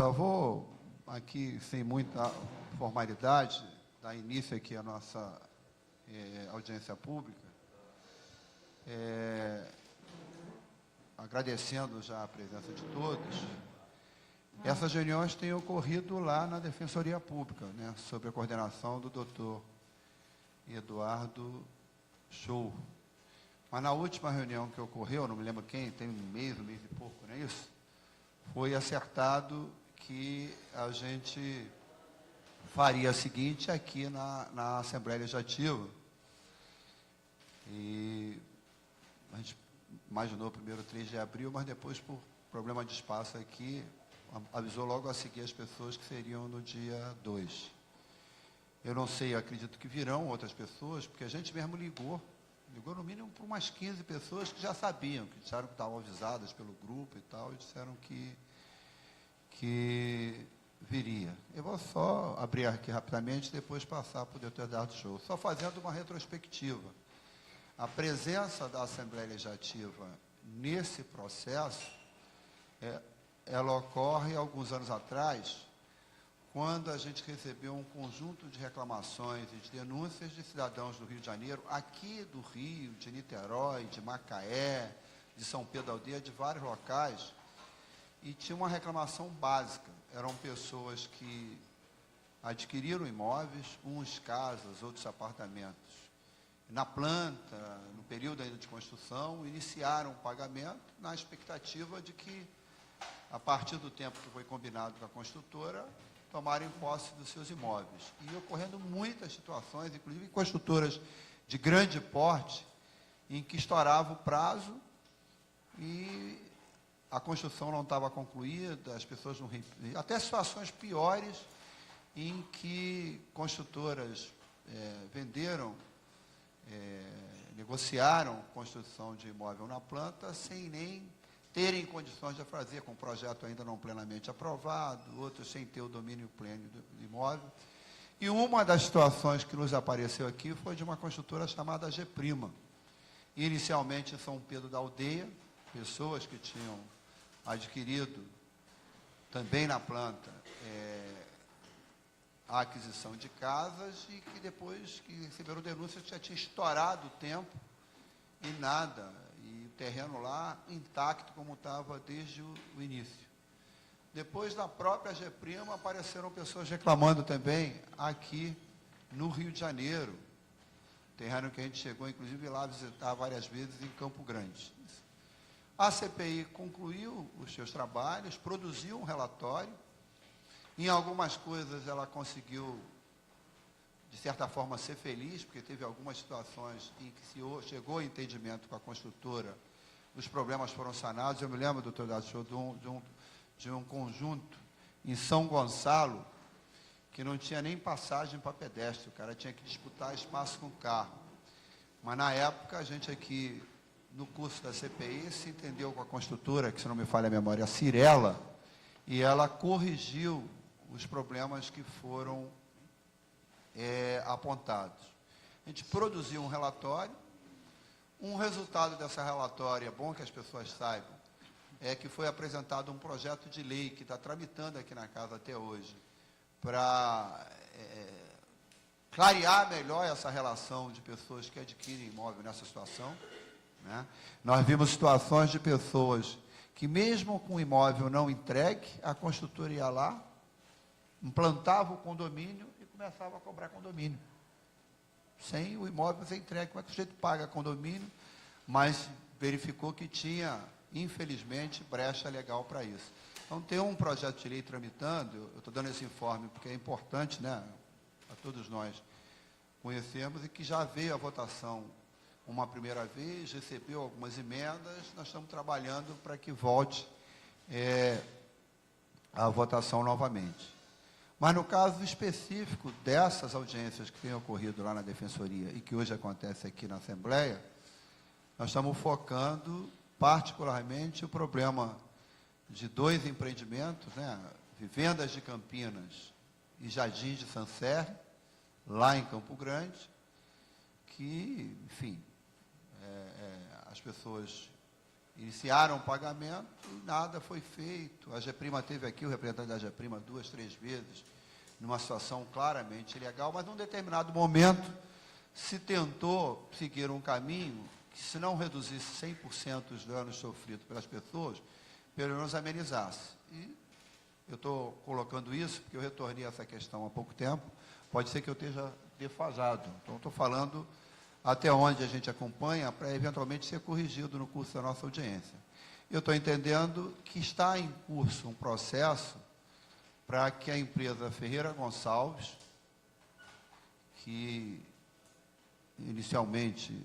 só vou aqui, sem muita formalidade, dar início aqui à nossa audiência pública, agradecendo já a presença de todos. Essas reuniões têm ocorrido lá na Defensoria Pública, né, sob a coordenação do doutor Eduardo Show. Mas na última reunião que ocorreu, não me lembro quem, tem um mês e pouco, não é isso? Foi acertado que a gente faria o seguinte aqui na Assembleia Legislativa. E a gente imaginou primeiro 3 de abril, mas depois, por problema de espaço aqui, avisou logo a seguir as pessoas que seriam no dia 2. Eu não sei, acredito que virão outras pessoas, porque a gente mesmo ligou no mínimo para umas 15 pessoas que já sabiam, que disseram que estavam avisadas pelo grupo e tal, e disseram que viria. Eu vou só abrir aqui rapidamente, depois passar para o doutor Eduardo Show. Só fazendo uma retrospectiva. A presença da Assembleia Legislativa nesse processo, ela ocorre alguns anos atrás, quando a gente recebeu um conjunto de reclamações e de denúncias de cidadãos do Rio de Janeiro, aqui do Rio, de Niterói, de Macaé, de São Pedro da Aldeia, de vários locais, e tinha uma reclamação básica. Eram pessoas que adquiriram imóveis, uns casas, outros apartamentos, na planta, no período ainda de construção, iniciaram o pagamento na expectativa de que, a partir do tempo que foi combinado com a construtora, tomarem posse dos seus imóveis. E ocorrendo muitas situações, inclusive construtoras de grande porte, em que estourava o prazo e a construção não estava concluída, as pessoas não... Até situações piores, em que construtoras venderam, negociaram construção de imóvel na planta, sem nem terem condições de fazer, com o projeto ainda não plenamente aprovado, outros sem ter o domínio pleno do imóvel. E uma das situações que nos apareceu aqui foi de uma construtora chamada G'. Inicialmente em São Pedro da Aldeia, pessoas que tinham adquirido, também na planta, a aquisição de casas e que depois que receberam denúncias já tinha estourado o tempo e nada, e o terreno lá intacto como estava desde o início. Depois, na própria G', apareceram pessoas reclamando também aqui no Rio de Janeiro, terreno que a gente chegou, inclusive, lá visitar várias vezes em Campo Grande. A CPI concluiu os seus trabalhos, produziu um relatório. Em algumas coisas ela conseguiu, de certa forma, ser feliz, porque teve algumas situações em que se chegou a entendimento com a construtora, os problemas foram sanados. Eu me lembro, doutor Dacho, de um conjunto em São Gonçalo, que não tinha nem passagem para pedestre, o cara tinha que disputar espaço com o carro. Mas, na época, a gente aqui, no curso da CPI, se entendeu com a construtora, que, se não me falha a memória, a Cirela, e ela corrigiu os problemas que foram apontados. A gente produziu um relatório. Um resultado dessa relatório, é bom que as pessoas saibam, é que foi apresentado um projeto de lei que está tramitando aqui na casa até hoje, para clarear melhor essa relação de pessoas que adquirem imóvel nessa situação, né? Nós vimos situações de pessoas que, mesmo com o imóvel não entregue, a construtora ia lá, implantava o condomínio e começava a cobrar condomínio. Sem o imóvel ser entregue, como é que o sujeito paga condomínio, mas verificou que tinha, infelizmente, brecha legal para isso. Então, tem um projeto de lei tramitando, eu estou dando esse informe porque é importante, né, a todos nós conhecermos, e que já veio à votação uma primeira vez, recebeu algumas emendas, nós estamos trabalhando para que volte à votação novamente. Mas, no caso específico dessas audiências que têm ocorrido lá na Defensoria e que hoje acontece aqui na Assembleia, nós estamos focando particularmente o problema de 2 empreendimentos, né, Vivendas de Campinas e Jardim de Sancerre, lá em Campo Grande, que, enfim, as pessoas iniciaram o pagamento e nada foi feito. A GEPRIMA teve aqui, o representante da GEPRIMA, 2, 3 vezes, numa situação claramente ilegal, mas num determinado momento se tentou seguir um caminho que, se não reduzisse 100% os danos sofridos pelas pessoas, pelo menos amenizasse. E eu estou colocando isso porque eu retornei a essa questão há pouco tempo, pode ser que eu esteja defasado. Então, estou falando até onde a gente acompanha para eventualmente ser corrigido no curso da nossa audiência. Eu estou entendendo que está em curso um processo para que a empresa Ferreira Gonçalves, que inicialmente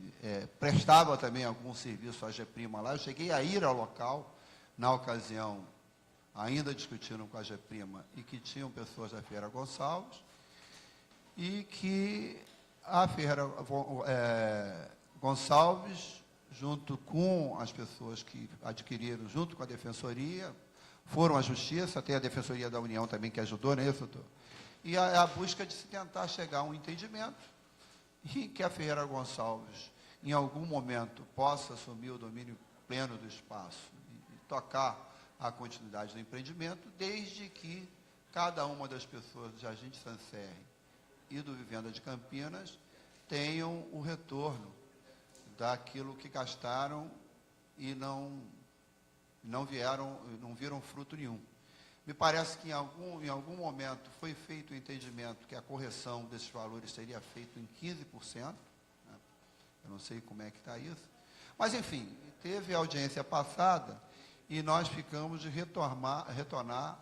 prestava também algum serviço à GEPRIMA lá, eu cheguei a ir ao local, na ocasião, ainda discutiram com a GEPRIMA, e que tinham pessoas da Ferreira Gonçalves, e que a Ferreira Gonçalves, junto com as pessoas que adquiriram, junto com a Defensoria, foram à Justiça, tem a Defensoria da União também que ajudou, não é isso, doutor? E a busca de se tentar chegar a um entendimento e que a Ferreira Gonçalves, em algum momento, possa assumir o domínio pleno do espaço e tocar a continuidade do empreendimento, desde que cada uma das pessoas do Jardim de Sancerre e do Vivenda de Campinas tenham o retorno daquilo que gastaram e não viram fruto nenhum. Me parece que em algum momento foi feito o entendimento que a correção desses valores seria feita em 15%, né? Eu não sei como é que está isso, mas, enfim, teve a audiência passada e nós ficamos de retornar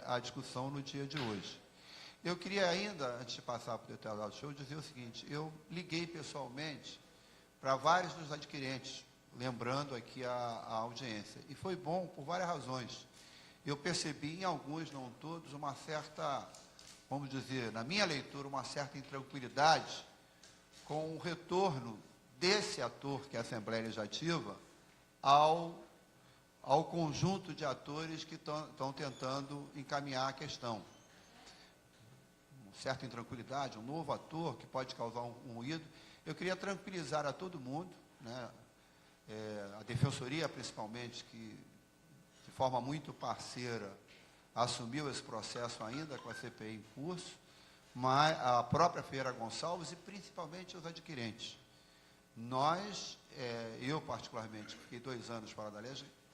a discussão no dia de hoje. Eu queria ainda, antes de passar para o deputado Show, dizer o seguinte: eu liguei pessoalmente para vários dos adquirentes, lembrando aqui a audiência, e foi bom por várias razões. Eu percebi em alguns, não todos, uma certa, vamos dizer, na minha leitura, uma certa intranquilidade com o retorno desse ator, que é a Assembleia Legislativa, ao conjunto de atores que estão tentando encaminhar a questão. Uma certa intranquilidade, um novo ator que pode causar um ruído. Eu queria tranquilizar a todo mundo, né? A Defensoria, principalmente, que de forma muito parceira assumiu esse processo ainda com a CPI em curso, mas a própria Ferreira Gonçalves e principalmente os adquirentes. Nós, eu particularmente, fiquei 2 anos fora da lei,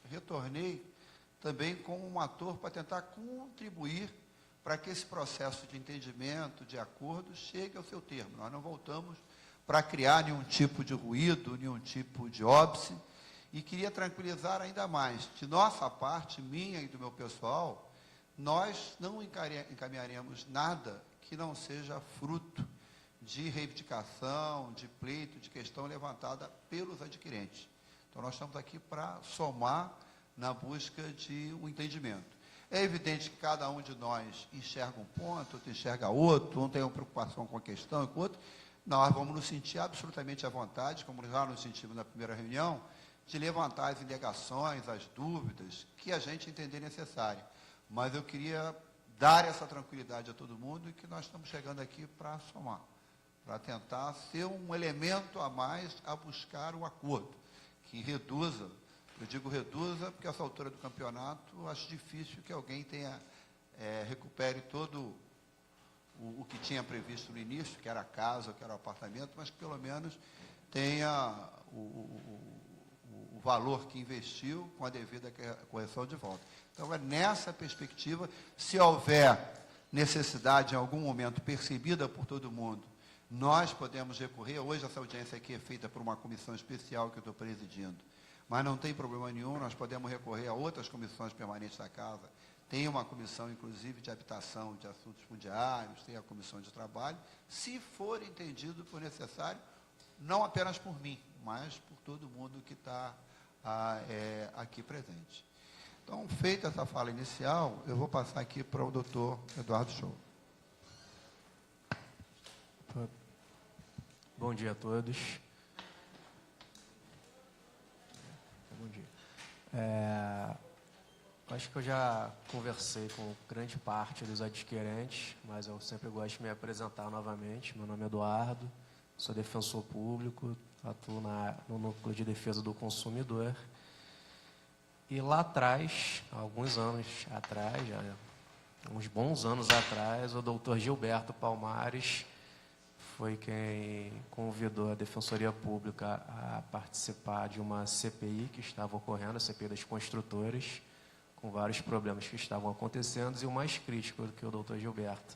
retornei também como um ator para tentar contribuir para que esse processo de entendimento, de acordo, chegue ao seu termo. Nós não voltamos para criar nenhum tipo de ruído, nenhum tipo de óbice, e queria tranquilizar ainda mais. De nossa parte, minha e do meu pessoal, nós não encaminharemos nada que não seja fruto de reivindicação, de pleito, de questão levantada pelos adquirentes. Então, nós estamos aqui para somar na busca de um entendimento. É evidente que cada um de nós enxerga um ponto, outro enxerga outro, um tem uma preocupação com a questão e com o outro. Nós vamos nos sentir absolutamente à vontade, como já nos sentimos na primeira reunião, de levantar as indagações, as dúvidas que a gente entender necessário. Mas eu queria dar essa tranquilidade a todo mundo e que nós estamos chegando aqui para somar, para tentar ser um elemento a mais a buscar o acordo, que reduza, eu digo reduza, porque a essa altura do campeonato eu acho difícil que alguém recupere todo o que tinha previsto no início, que era a casa, que era o apartamento, mas que pelo menos tenha o valor que investiu com a devida correção de volta. Então, é nessa perspectiva, se houver necessidade em algum momento percebida por todo mundo, nós podemos recorrer. Hoje essa audiência aqui é feita por uma comissão especial que eu estou presidindo, mas não tem problema nenhum, nós podemos recorrer a outras comissões permanentes da Casa. Tem uma comissão, inclusive, de habitação, de assuntos fundiários, tem a comissão de trabalho, se for entendido por necessário, não apenas por mim, mas por todo mundo que está aqui presente. Então, feita essa fala inicial, eu vou passar aqui para o doutor Eduardo Show. Bom dia a todos. Bom dia. Acho que eu já conversei com grande parte dos adquirentes, mas eu sempre gosto de me apresentar novamente. Meu nome é Eduardo, sou defensor público, atuo no Núcleo de Defesa do Consumidor E lá atrás, alguns anos atrás, já, uns bons anos atrás, o doutor Gilberto Palmares foi quem convidou a Defensoria Pública a participar de uma CPI que estava ocorrendo, a CPI das construtoras, com vários problemas que estavam acontecendo, e o mais crítico do que o doutor Gilberto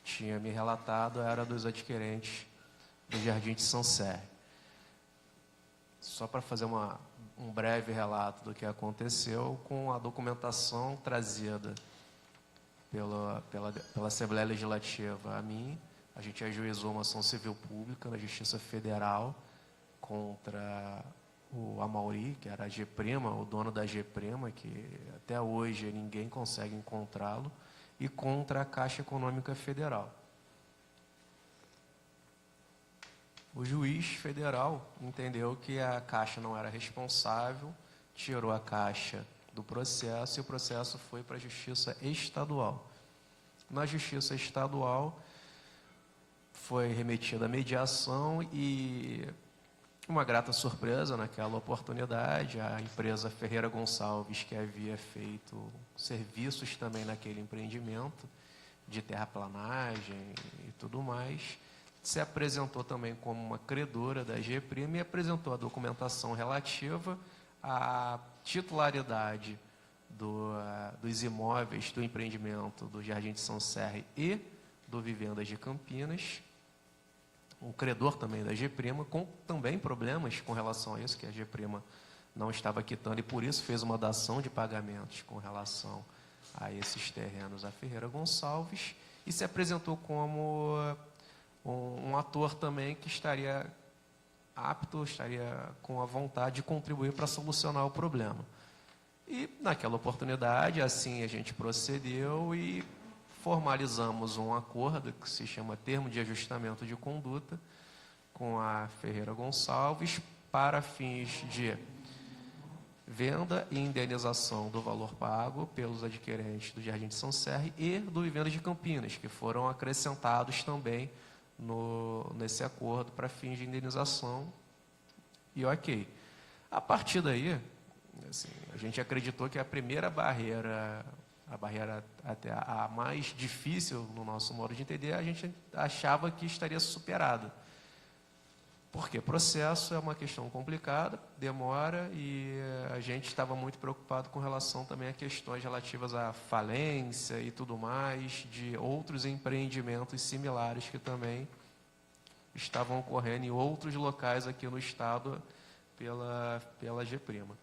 tinha me relatado era dos adquirentes do Jardim de Sancerre. Só para fazer um breve relato do que aconteceu, com a documentação trazida pela Assembleia Legislativa a mim, a gente ajuizou uma ação civil pública na Justiça Federal contra o Amauri, que era a G-Prima, o dono da G-Prima, que até hoje ninguém consegue encontrá-lo, e contra a Caixa Econômica Federal. O juiz federal entendeu que a Caixa não era responsável, tirou a Caixa do processo e o processo foi para a Justiça Estadual. Na Justiça Estadual foi remetida a mediação e uma grata surpresa naquela oportunidade, a empresa Ferreira Gonçalves, que havia feito serviços também naquele empreendimento de terraplanagem e tudo mais, se apresentou também como uma credora da G-Prima e apresentou a documentação relativa à titularidade dos imóveis do empreendimento do Jardim de Sancerre e do Vivendas de Campinas, um credor também da G-Prima, com também problemas com relação a isso, que a G-Prima não estava quitando e por isso fez uma dação de pagamentos com relação a esses terrenos à Ferreira Gonçalves e se apresentou como um ator também que estaria apto, estaria com a vontade de contribuir para solucionar o problema. E, naquela oportunidade, assim a gente procedeu e formalizamos um acordo que se chama Termo de Ajustamento de Conduta com a Ferreira Gonçalves para fins de venda e indenização do valor pago pelos adquirentes do Jardim de Sancerre e do Vivendas de Campinas, que foram acrescentados também nesse acordo para fins de indenização. E ok. A partir daí, assim, a gente acreditou que a primeira barreira, a barreira até a mais difícil no nosso modo de entender, a gente achava que estaria superada. Porque processo é uma questão complicada, demora, e a gente estava muito preocupado com relação também a questões relativas à falência e tudo mais, de outros empreendimentos similares que também estavam ocorrendo em outros locais aqui no estado pela G-Prima.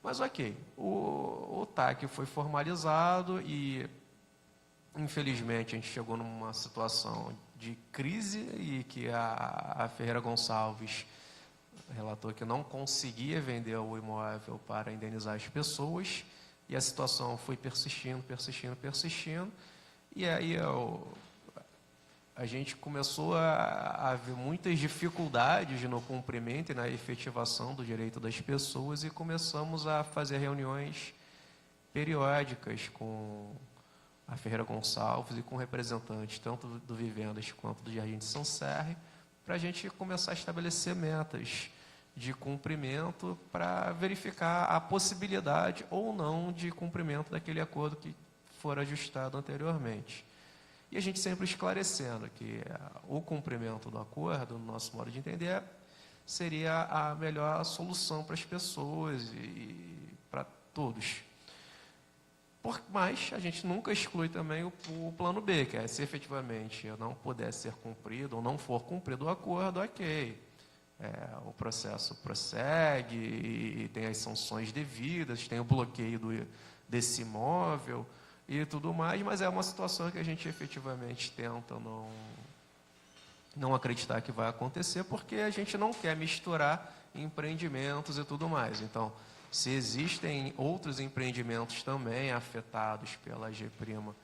Mas ok, o TAC foi formalizado e, infelizmente, a gente chegou numa situação de crise e que a Ferreira Gonçalves relatou que não conseguia vender o imóvel para indenizar as pessoas e a situação foi persistindo, e aí a gente começou a ver muitas dificuldades no cumprimento e na efetivação do direito das pessoas e começamos a fazer reuniões periódicas com a Ferreira Gonçalves e com representantes tanto do Vivendas quanto do Jardim de Sancerre, para a gente começar a estabelecer metas de cumprimento para verificar a possibilidade ou não de cumprimento daquele acordo que for ajustado anteriormente. E a gente sempre esclarecendo que o cumprimento do acordo, no nosso modo de entender, seria a melhor solução para as pessoas e para todos. Mas a gente nunca exclui também o plano B, que é se efetivamente não puder ser cumprido ou não for cumprido o acordo, ok. O processo prossegue e tem as sanções devidas, tem o bloqueio desse imóvel e tudo mais, mas é uma situação que a gente efetivamente tenta não acreditar que vai acontecer, porque a gente não quer misturar empreendimentos e tudo mais. Então, se existem outros empreendimentos também afetados pela G-Prima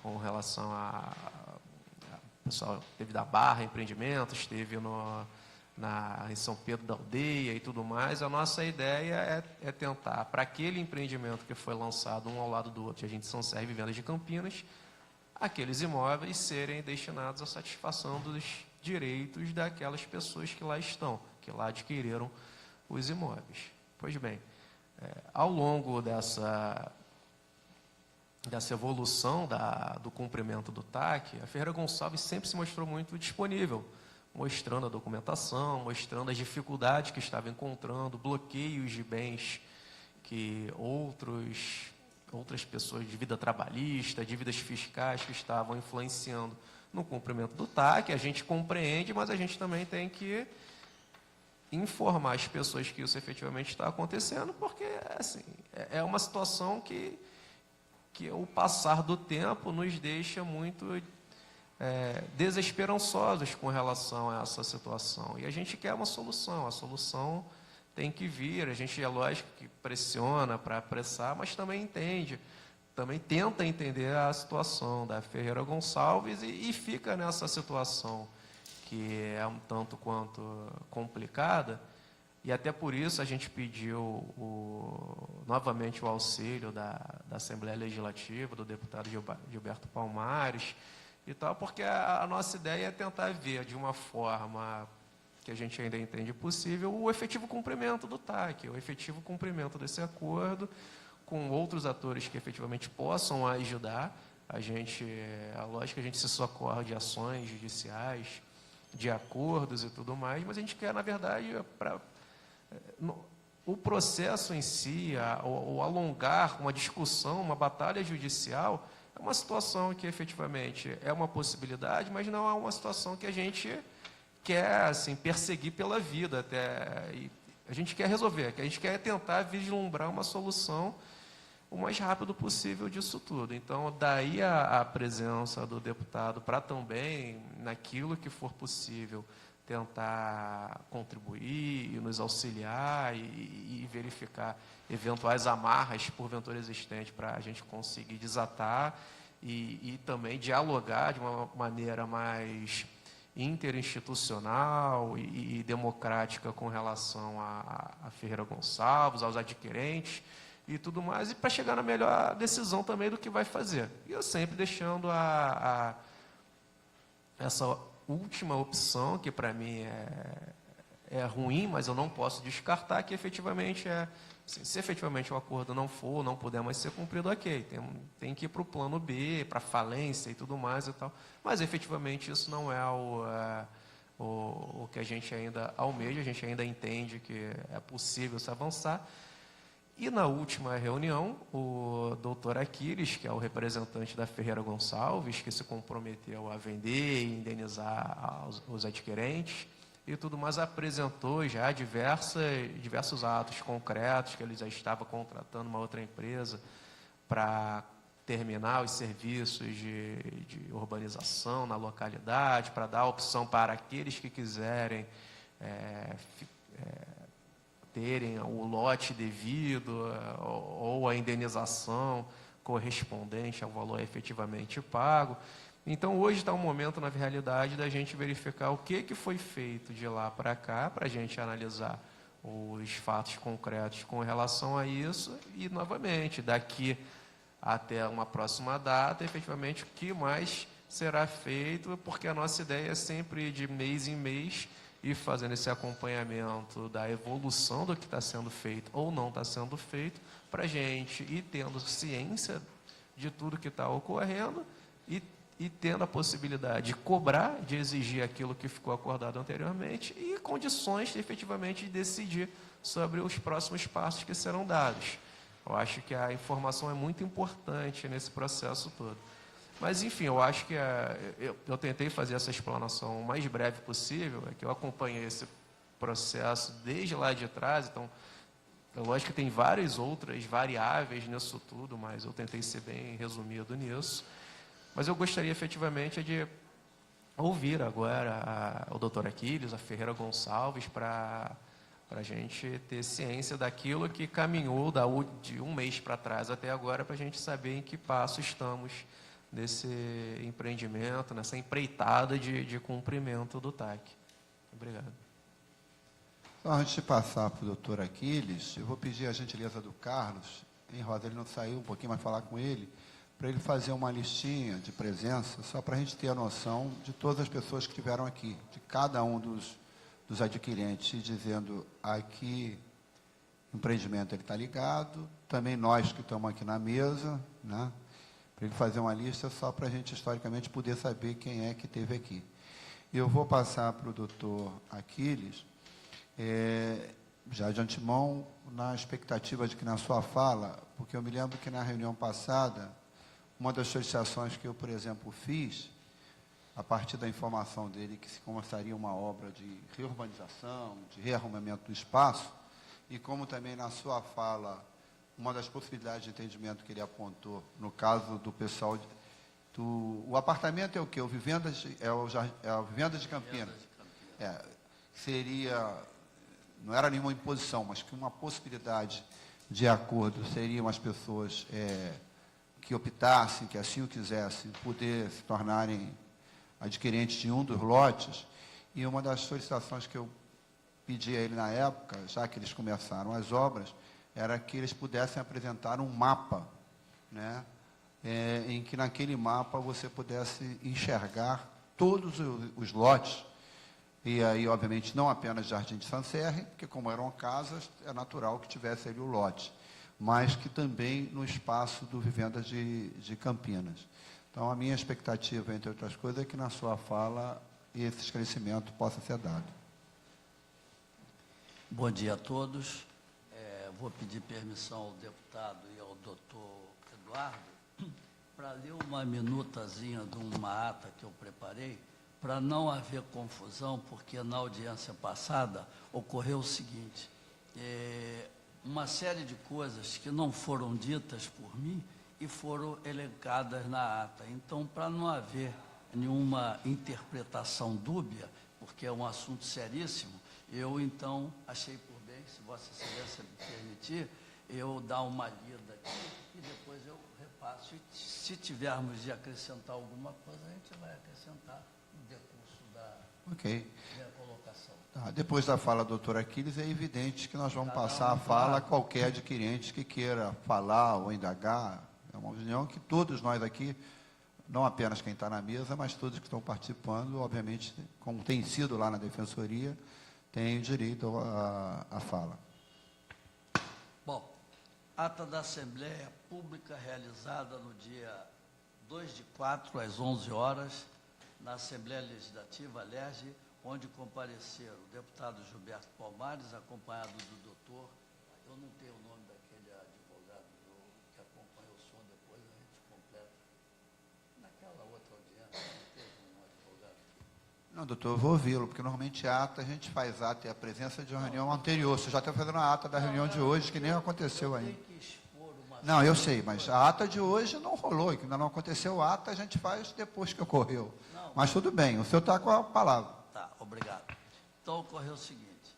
com relação o pessoal teve da Barra Empreendimentos, teve em São Pedro da Aldeia e tudo mais, a nossa ideia é tentar, para aquele empreendimento que foi lançado um ao lado do outro, a gente Sancerre e Vivendas de Campinas, aqueles imóveis serem destinados à satisfação dos direitos daquelas pessoas que lá estão, que lá adquiriram os imóveis. Pois bem, Ao longo dessa evolução do cumprimento do TAC, a Ferreira Gonçalves sempre se mostrou muito disponível, mostrando a documentação, mostrando as dificuldades que estava encontrando, bloqueios de bens que outras pessoas de vida trabalhista, dívidas fiscais que estavam influenciando no cumprimento do TAC. A gente compreende, mas a gente também tem que informar as pessoas que isso efetivamente está acontecendo, porque assim, é uma situação que o passar do tempo nos deixa muito desesperançosos com relação a essa situação. E a gente quer uma solução, a solução tem que vir, a gente é lógico que pressiona para apressar, mas também entende, também tenta entender a situação da Ferreira Gonçalves e fica nessa situação que é um tanto quanto complicada, e até por isso a gente pediu novamente o auxílio da Assembleia Legislativa, do deputado Gilberto Palmares e tal, porque a nossa ideia é tentar ver de uma forma que a gente ainda entende possível o efetivo cumprimento do TAC, o efetivo cumprimento desse acordo com outros atores que efetivamente possam ajudar. Lógico que a gente se socorre de ações judiciais, de acordos e tudo mais, mas a gente quer, na verdade, o processo em si, o alongar uma discussão, uma batalha judicial, é uma situação que efetivamente é uma possibilidade, mas não é uma situação que a gente quer assim, perseguir pela vida até. E a gente quer resolver, que a gente quer tentar vislumbrar uma solução o mais rápido possível disso tudo. Então, daí a presença do deputado para também, naquilo que for possível, tentar contribuir e nos auxiliar e verificar eventuais amarras, porventura existentes, para a gente conseguir desatar e também dialogar de uma maneira mais interinstitucional e democrática com relação a Ferreira Gonçalves, aos adquirentes e tudo mais, e para chegar na melhor decisão também do que vai fazer. E eu sempre deixando essa última opção, que para mim é ruim, mas eu não posso descartar, que efetivamente se efetivamente o acordo não puder mais ser cumprido, ok, tem que ir para o plano B, para falência e tudo mais e tal, mas efetivamente isso não é o que a gente ainda almeja, a gente ainda entende que é possível se avançar. E na última reunião, o doutor Aquiles, que é o representante da Ferreira Gonçalves, que se comprometeu a vender e indenizar os adquirentes e tudo mais, apresentou já diversos atos concretos, que ele já estava contratando uma outra empresa para terminar os serviços de urbanização na localidade, para dar opção para aqueles que quiserem terem o lote devido ou a indenização correspondente ao valor efetivamente pago. Então, hoje está um momento, na realidade, da gente verificar o que foi feito de lá para cá, para a gente analisar os fatos concretos com relação a isso e, novamente, daqui até uma próxima data, efetivamente, o que mais será feito, porque a nossa ideia é sempre ir de mês em mês e fazendo esse acompanhamento da evolução do que está sendo feito ou não está sendo feito, para a gente ir tendo ciência de tudo que está ocorrendo e tendo a possibilidade de cobrar, de exigir aquilo que ficou acordado anteriormente e condições, efetivamente, de decidir sobre os próximos passos que serão dados. Eu acho que a informação é muito importante nesse processo todo. Mas, enfim, eu acho que eu tentei fazer essa explanação o mais breve possível, é que eu acompanhei esse processo desde lá de trás, então, lógico que tem várias outras variáveis nisso tudo, mas eu tentei ser bem resumido nisso. Mas eu gostaria, efetivamente, de ouvir agora o doutor Aquiles, a Ferreira Gonçalves, para a gente ter ciência daquilo que caminhou de um mês para trás até agora, para a gente saber em que passo estamos nesse empreendimento, nessa empreitada de cumprimento do TAC. Obrigado. Então, antes de passar para o doutor Aquiles, eu vou pedir a gentileza do Carlos, hein, Rosa, ele não saiu um pouquinho, mas falar com ele, para ele fazer uma listinha de presença, só para a gente ter a noção de todas as pessoas que estiveram aqui, de cada um dos adquirentes, dizendo aqui O empreendimento ele está ligado, também nós que estamos aqui na mesa, né? Para ele fazer uma lista só para a gente, historicamente, poder saber quem é que esteve aqui. Eu vou passar para o doutor Aquiles, já de antemão, na expectativa de que na sua fala, porque eu me lembro que na reunião passada, uma das solicitações que eu, por exemplo, fiz, a partir da informação dele que se começaria uma obra de reurbanização, de rearrumamento do espaço, e como também na sua fala, uma das possibilidades de entendimento que ele apontou, no caso do pessoal, o apartamento é o quê? O Vivendas de Campinas. Seria, não era nenhuma imposição, mas que uma possibilidade de acordo seriam as pessoas que optassem, que assim o quisessem, poder se tornarem adquirentes de um dos lotes. E uma das solicitações que eu pedi a ele na época, já que eles começaram as obras, era que eles pudessem apresentar um mapa, né, em que naquele mapa você pudesse enxergar todos os lotes, e aí, obviamente, não apenas Jardim de Sancerre, porque como eram casas, é natural que tivesse ali o lote, mas que também no espaço do Vivendas de Campinas. Então, a minha expectativa, entre outras coisas, é que na sua fala esse esclarecimento possa ser dado. Bom dia a todos. Vou pedir permissão ao deputado e ao doutor Eduardo para ler uma minutazinha de uma ata que eu preparei, para não haver confusão, porque na audiência passada ocorreu o seguinte, uma série de coisas que não foram ditas por mim e foram elencadas na ata. Então, para não haver nenhuma interpretação dúbia, porque é um assunto seríssimo, eu, então, achei por bem, se Vossa Excelência me permitir, eu dar uma lida aqui e depois eu repasso. E, se tivermos de acrescentar alguma coisa, a gente vai acrescentar no decurso da minha colocação. Tá, depois da fala do doutor Aquiles, é evidente que nós vamos passar a fala a qualquer adquirente que queira falar ou indagar. É uma opinião que todos nós aqui, não apenas quem está na mesa, mas todos que estão participando, obviamente, como tem sido lá na Defensoria, tem direito à fala. Bom, ata da Assembleia Pública realizada no dia 2/4, às 11 horas, na Assembleia Legislativa, Alerj, onde compareceram o deputado Gilberto Palmares, acompanhado do doutor, eu não tenho o nome daquele advogado que acompanhou o som, depois a gente completa. Naquela outra audiência, não teve um advogado aqui. Não, doutor, eu vou ouvi-lo, porque normalmente ata, a gente faz ata e a presença de uma reunião anterior. Você já está fazendo a ata da reunião de hoje, que nem aconteceu ainda. Não, eu sei, mas a ata de hoje não rolou, que ainda não aconteceu. A ata a gente faz depois que ocorreu. Mas tudo bem, o senhor está com a palavra. Tá, obrigado. Então, ocorreu o seguinte,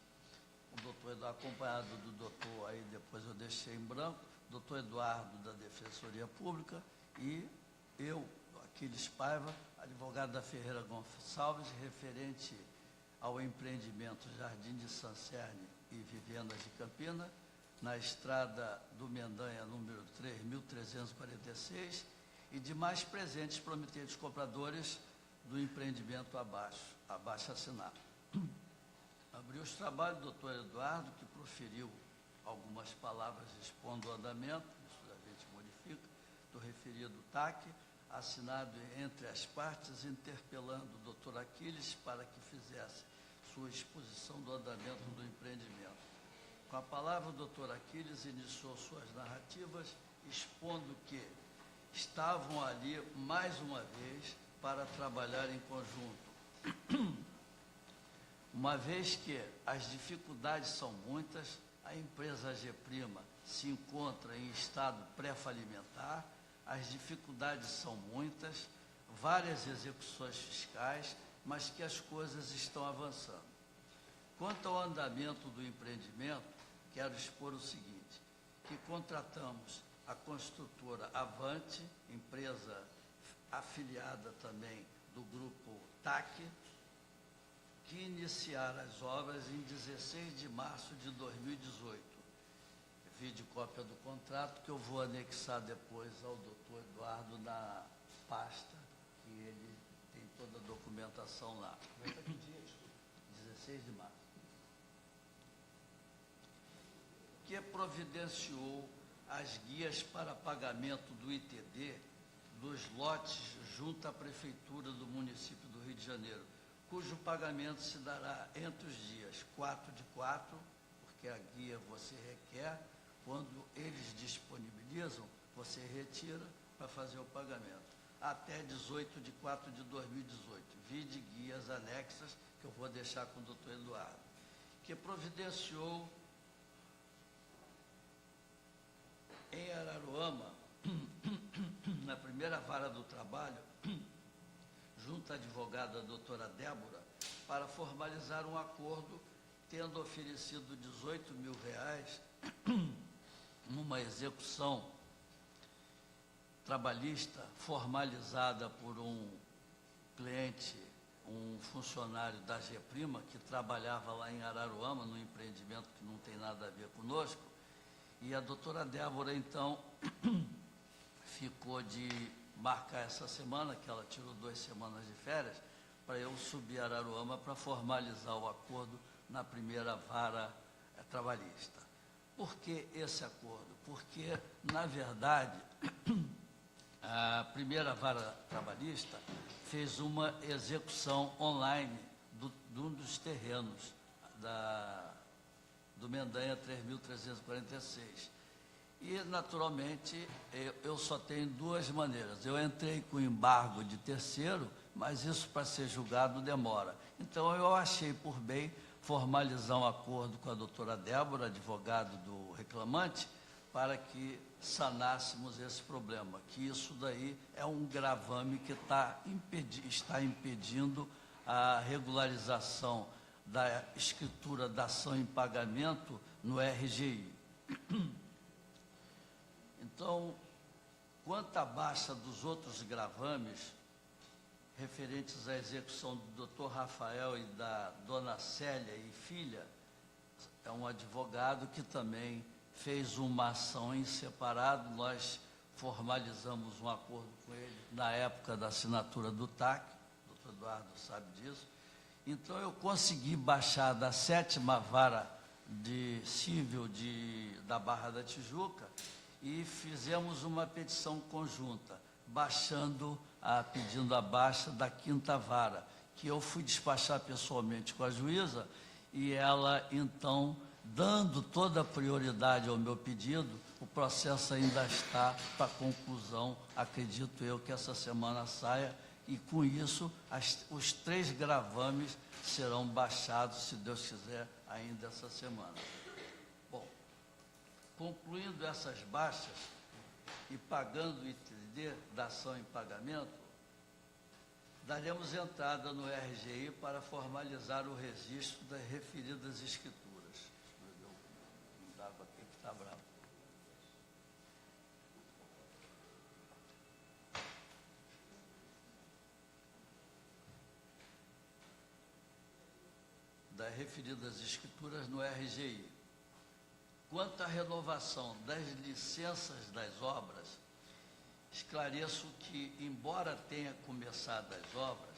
o doutor Eduardo, acompanhado do doutor, aí depois eu deixei em branco, doutor Eduardo, da Defensoria Pública, e eu, Aquiles Paiva, advogado da Ferreira Gonçalves, referente ao empreendimento Jardim de Sancerne e Vivendas de Campinas, na estrada do Mendanha, número 3.346, e demais presentes prometidos compradores do empreendimento abaixo assinado. Abriu os trabalhos o doutor Eduardo, que proferiu algumas palavras expondo o andamento, isso a gente modifica, do referido TAC, assinado entre as partes, interpelando o doutor Aquiles para que fizesse sua exposição do andamento do empreendimento. Com a palavra, o doutor Aquiles iniciou suas narrativas, expondo que estavam ali, mais uma vez, para trabalhar em conjunto. Uma vez que as dificuldades são muitas, a empresa G' se encontra em estado pré-falimentar, as dificuldades são muitas, várias execuções fiscais, mas que as coisas estão avançando. Quanto ao andamento do empreendimento, quero expor o seguinte, que contratamos a construtora Avante, empresa afiliada também do grupo TAC, que iniciaram as obras em 16 de março de 2018. Vídeo cópia do contrato que eu vou anexar depois ao doutor Eduardo na pasta, que ele tem toda a documentação lá. Como é que é o dia? 16 de março. que providenciou as guias para pagamento do ITD dos lotes junto à Prefeitura do município do Rio de Janeiro, cujo pagamento se dará entre os dias 4/4, porque a guia você requer, quando eles disponibilizam, você retira para fazer o pagamento, até 18/4/2018. Vide guias anexas, que eu vou deixar com o doutor Eduardo, que providenciou em Araruama, na primeira vara do trabalho, junto à advogada doutora Débora, para formalizar um acordo, tendo oferecido R$18 mil numa execução trabalhista formalizada por um cliente, um funcionário da Geprima, que trabalhava lá em Araruama, num empreendimento que não tem nada a ver conosco, e a doutora Débora, então, ficou de marcar essa semana, que ela tirou 2 semanas de férias, para eu subir a Araruama para formalizar o acordo na primeira vara trabalhista. Por que esse acordo? Porque, na verdade, a primeira vara trabalhista fez uma execução online de um dos terrenos do Mendanha 3.346. E, naturalmente, eu só tenho 2 maneiras. Eu entrei com embargo de terceiro, mas isso, para ser julgado, demora. Então, eu achei por bem formalizar um acordo com a doutora Débora, advogado do reclamante, para que sanássemos esse problema, que isso daí é um gravame que está impedindo a regularização da escritura da ação em pagamento no RGI. Então, quanto à baixa dos outros gravames, referentes à execução do Dr. Rafael e da dona Célia e filha, é um advogado que também fez uma ação em separado. Nós formalizamos um acordo com ele na época da assinatura do TAC, o doutor Eduardo sabe disso. Então, eu consegui baixar da 7ª vara de civil da Barra da Tijuca e fizemos uma petição conjunta, pedindo a baixa da 5ª vara, que eu fui despachar pessoalmente com a juíza, e ela, então, dando toda a prioridade ao meu pedido, o processo ainda está para conclusão. Acredito eu que essa semana saia, e com isso os 3 gravames serão baixados, se Deus quiser, ainda essa semana. Bom, concluindo essas baixas e pagando o ITD da ação em pagamento, daremos entrada no RGI para formalizar o registro das referidas escrituras. D'água aqui que está bravo. Das referidas escrituras no RGI. Quanto à renovação das licenças das obras, esclareço que, embora tenha começado as obras,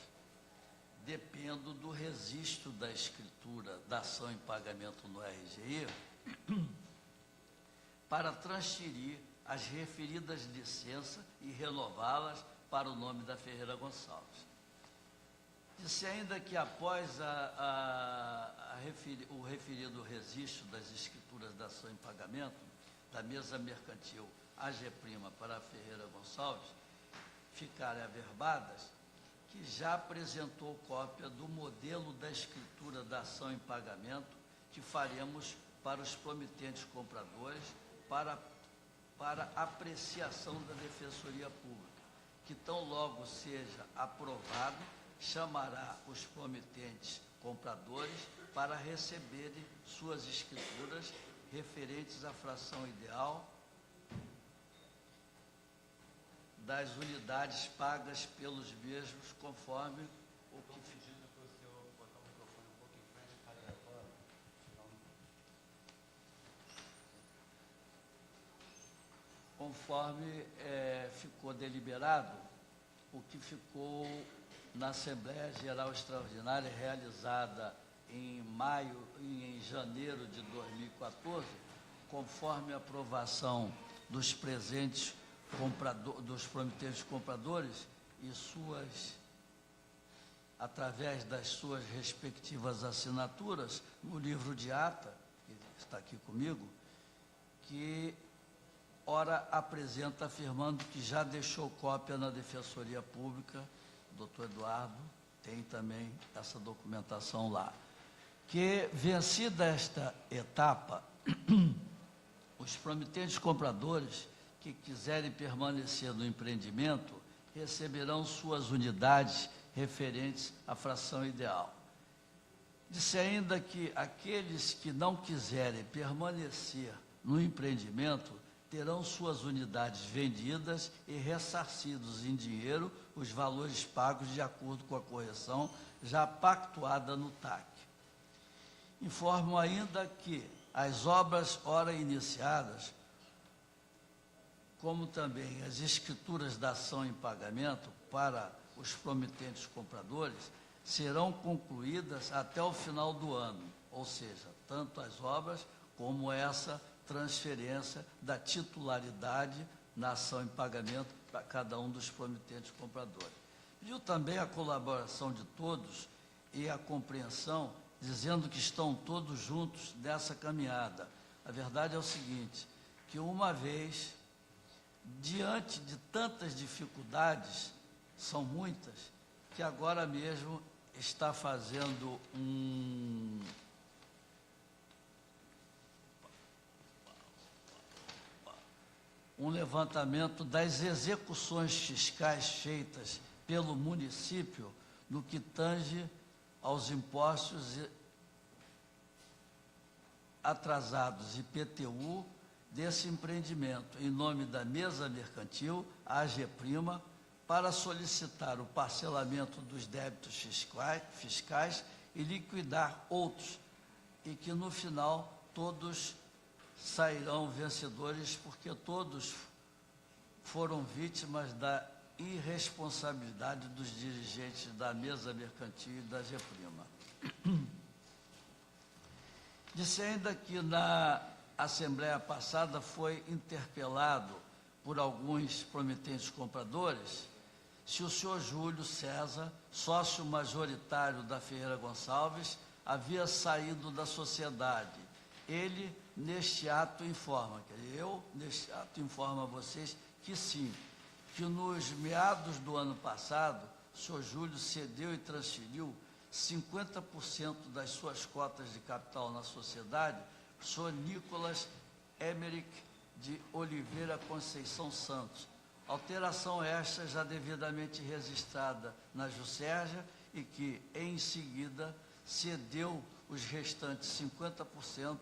dependo do registro da escritura da ação em pagamento no RGI para transferir as referidas licenças e renová-las para o nome da Ferreira Gonçalves. Disse ainda que, após o referido registro das escrituras da ação em pagamento da mesa mercantil AGPrima para a Ferreira Gonçalves ficarem averbadas, que já apresentou cópia do modelo da escritura da ação em pagamento que faremos para os promitentes compradores para apreciação da Defensoria Pública, que tão logo seja aprovado, chamará os promitentes compradores para receberem suas escrituras referentes à fração ideal das unidades pagas pelos mesmos, conforme o que ficou deliberado, o que ficou na Assembleia Geral Extraordinária realizada em janeiro de 2014, conforme a aprovação dos presentes dos promitentes compradores e através das suas respectivas assinaturas, no livro de ata, que está aqui comigo, que ora apresenta afirmando que já deixou cópia na Defensoria Pública, o doutor Eduardo tem também essa documentação lá, que, vencida esta etapa, os promitentes compradores que quiserem permanecer no empreendimento receberão suas unidades referentes à fração ideal. Disse ainda que aqueles que não quiserem permanecer no empreendimento terão suas unidades vendidas e ressarcidos em dinheiro os valores pagos de acordo com a correção já pactuada no TAC. Informo ainda que as obras ora iniciadas, como também as escrituras da ação em pagamento para os promitentes compradores, serão concluídas até o final do ano, ou seja, tanto as obras como essa transferência da titularidade na ação em pagamento para cada um dos promitentes compradores. Pediu também a colaboração de todos e a compreensão, dizendo que estão todos juntos nessa caminhada. A verdade é o seguinte, que uma vez, diante de tantas dificuldades, são muitas, que agora mesmo está fazendo um levantamento das execuções fiscais feitas pelo município no que tange aos impostos atrasados IPTU desse empreendimento, em nome da Mesa Mercantil, AG Prima, para solicitar o parcelamento dos débitos fiscais e liquidar outros, e que no final todos sairão vencedores, porque todos foram vítimas da irresponsabilidade dos dirigentes da Mesa Mercantil e da Geprima. Disse ainda que na Assembleia passada foi interpelado por alguns promitentes compradores se o senhor Júlio César, sócio majoritário da Ferreira Gonçalves, havia saído da sociedade. Ele, neste ato, informa, neste ato, informo a vocês que sim, que nos meados do ano passado, o senhor Júlio cedeu e transferiu 50% das suas cotas de capital na sociedade para o senhor Nicolas Emerick de Oliveira Conceição Santos. Alteração esta já devidamente registrada na Juscerja e que, em seguida, cedeu os restantes 50%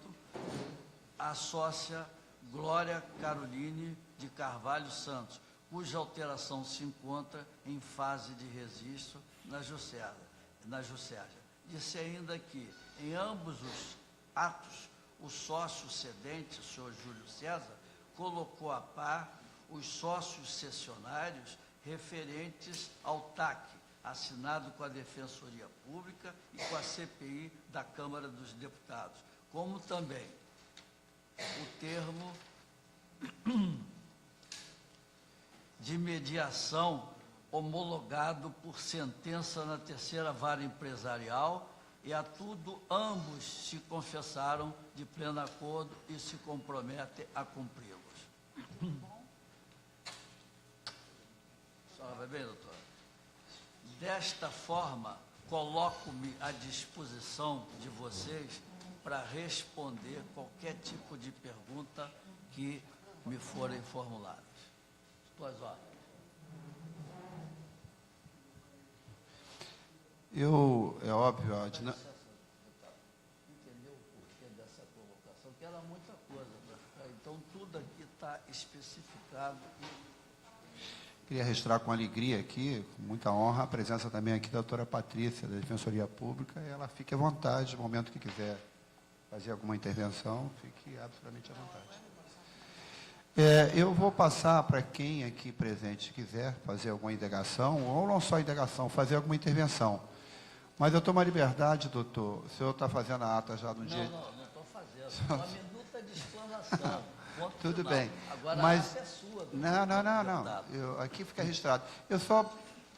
à sócia Glória Caroline de Carvalho Santos, cuja alteração se encontra em fase de registro na Juscerja. Disse ainda que, em ambos os atos, o sócio cedente, o senhor Júlio César, colocou a par os sócios cessionários referentes ao TAC, assinado com a Defensoria Pública e com a CPI da Câmara dos Deputados, como também o termo de mediação homologado por sentença na terceira vara empresarial, e a tudo ambos se confessaram de pleno acordo e se comprometem a cumpri-los. Vai bem, doutor? Desta forma, coloco-me à disposição de vocês para responder qualquer tipo de pergunta que me forem formuladas. Tuas ordens. É óbvio, Entendeu o porquê dessa colocação? Que era muita coisa para ficar. Então, tudo aqui está especificado. Queria registrar com alegria aqui, com muita honra, a presença também aqui da doutora Patrícia, da Defensoria Pública. Ela fique à vontade, no momento que quiser fazer alguma intervenção, fique absolutamente à vontade. Eu vou passar para quem aqui presente quiser fazer alguma indagação, ou não só indagação, fazer alguma intervenção. Mas eu tomo a liberdade, doutor, o senhor está fazendo a ata já no dia... Não estou fazendo. Uma minuta de explanação. ação. Ponto Tudo final. bem. Agora, Mas a arte é sua. não. deputado. Aqui fica registrado. Eu só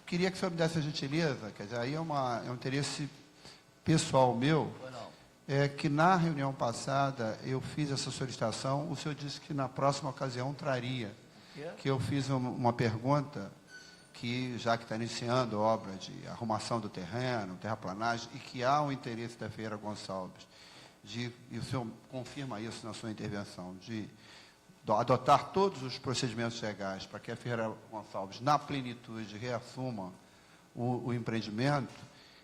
queria que o senhor me desse a gentileza, quer dizer, aí é um interesse pessoal meu, Pois não. é que na reunião passada eu fiz essa solicitação, o senhor disse que na próxima ocasião traria, Quê? que eu fiz uma pergunta que, já que está iniciando a obra de arrumação do terreno, terraplanagem, e que há um interesse da Ferreira Gonçalves, e o senhor confirma isso na sua intervenção, de adotar todos os procedimentos legais para que a Ferreira Gonçalves, na plenitude, reassuma o empreendimento,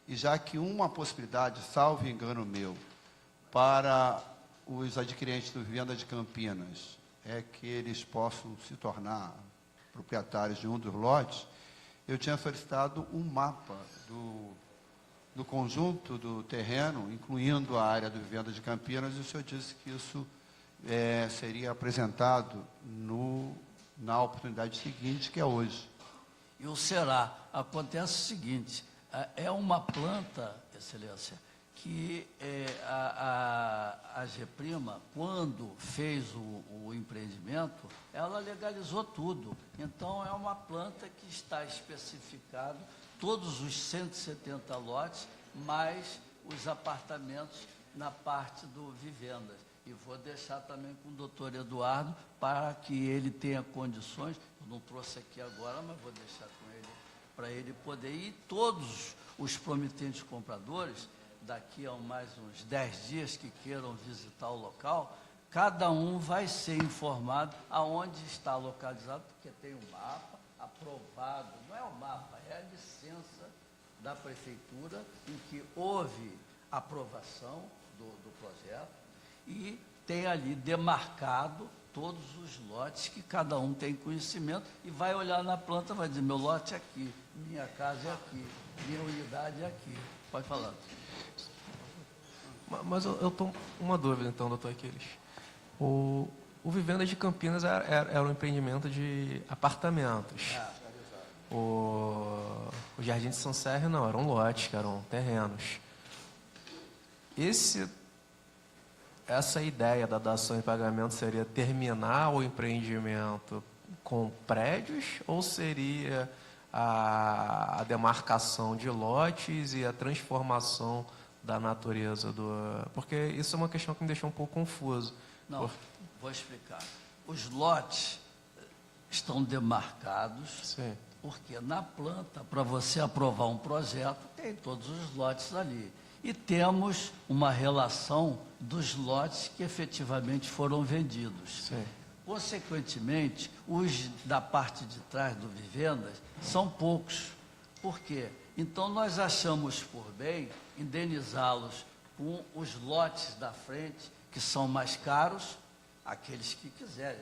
e já que uma possibilidade, salvo engano meu, para os adquirentes do Vivenda de Campinas é que eles possam se tornar proprietários de um dos lotes, eu tinha solicitado um mapa do conjunto do terreno, incluindo a área do Vivenda de Campinas, e o senhor disse que isso seria apresentado na oportunidade seguinte, que é hoje. E o será. Acontece o seguinte, é uma planta, Excelência, que a GEPRIMA, quando fez o empreendimento, ela legalizou tudo. Então, é uma planta que está especificado todos os 170 lotes, mais os apartamentos na parte do vivendas. E vou deixar também com o doutor Eduardo, para que ele tenha condições, eu não trouxe aqui agora, mas vou deixar com ele, para ele poder ir. Todos os promitentes compradores, daqui a mais uns 10 dias que queiram visitar o local, cada um vai ser informado aonde está localizado, porque tem um mapa aprovado, não é o mapa, é a licença da prefeitura, em que houve aprovação do projeto, e tem ali demarcado todos os lotes que cada um tem conhecimento, e vai olhar na planta, vai dizer, meu lote é aqui, minha casa é aqui, minha unidade é aqui. Pode falar. Mas eu estou uma dúvida, então, doutor Aquiles. O Vivenda de Campinas era um empreendimento de apartamentos. O Jardim de São Sérgio não, eram lotes, eram terrenos. Essa ideia da dação em pagamento seria terminar o empreendimento com prédios, ou seria a demarcação de lotes e a transformação da natureza Porque isso é uma questão que me deixou um pouco confuso. Não, vou explicar. Os lotes estão demarcados, Sim. porque na planta, para você aprovar um projeto, tem todos os lotes ali. E temos uma relação dos lotes que efetivamente foram vendidos. Sim. Consequentemente, os da parte de trás do Vivendas são poucos. Por quê? Então, nós achamos por bem indenizá-los com os lotes da frente, que são mais caros, aqueles que quiserem.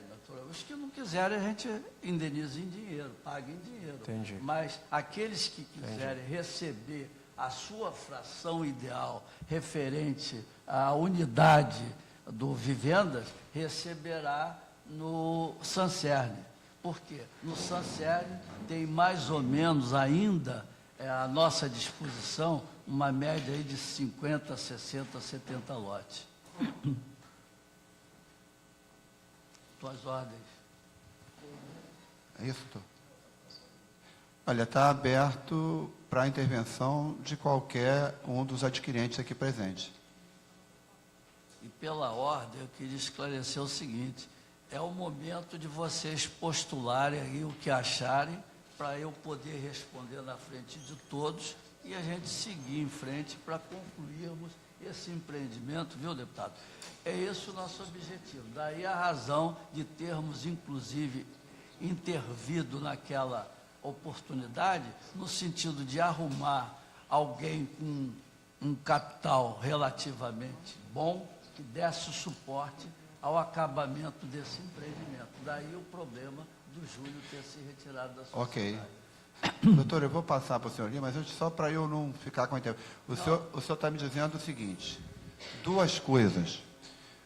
Os que não quiserem, a gente indeniza em dinheiro, paga em dinheiro. Entendi. Mas aqueles que quiserem receber a sua fração ideal referente à unidade do Vivendas, receberá no Sancerne. Por quê? No Sancerne tem mais ou menos ainda à nossa disposição uma média aí de 50, 60, 70 lotes. Tuas ordens. É isso, doutor? Olha, está aberto para a intervenção de qualquer um dos adquirentes aqui presentes. E pela ordem, eu queria esclarecer o seguinte, é o momento de vocês postularem aí o que acharem, para eu poder responder na frente de todos e a gente seguir em frente para concluirmos esse empreendimento, viu, deputado? É esse o nosso objetivo. Daí a razão de termos, inclusive, intervido naquela oportunidade, no sentido de arrumar alguém com um capital relativamente bom, que desse o suporte ao acabamento desse empreendimento. Daí o problema do Júlio ter se retirado da sociedade. Ok. Doutor, eu vou passar para o senhor ali, mas só para eu não ficar com o tempo. O senhor está me dizendo o seguinte, duas coisas.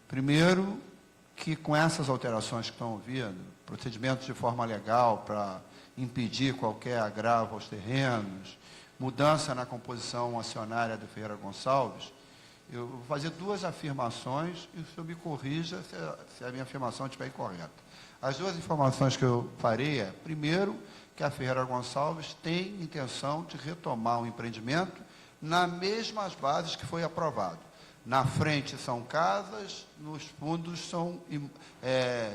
Primeiro, que com essas alterações que estão vindo, procedimentos de forma legal para impedir qualquer agravo aos terrenos, mudança na composição acionária do Ferreira Gonçalves, Eu vou fazer duas afirmações e o senhor me corrija se a minha afirmação estiver incorreta. As duas informações que eu farei é, primeiro, que a Ferreira Gonçalves tem intenção de retomar o empreendimento nas mesmas bases que foi aprovado. Na frente são casas, nos fundos são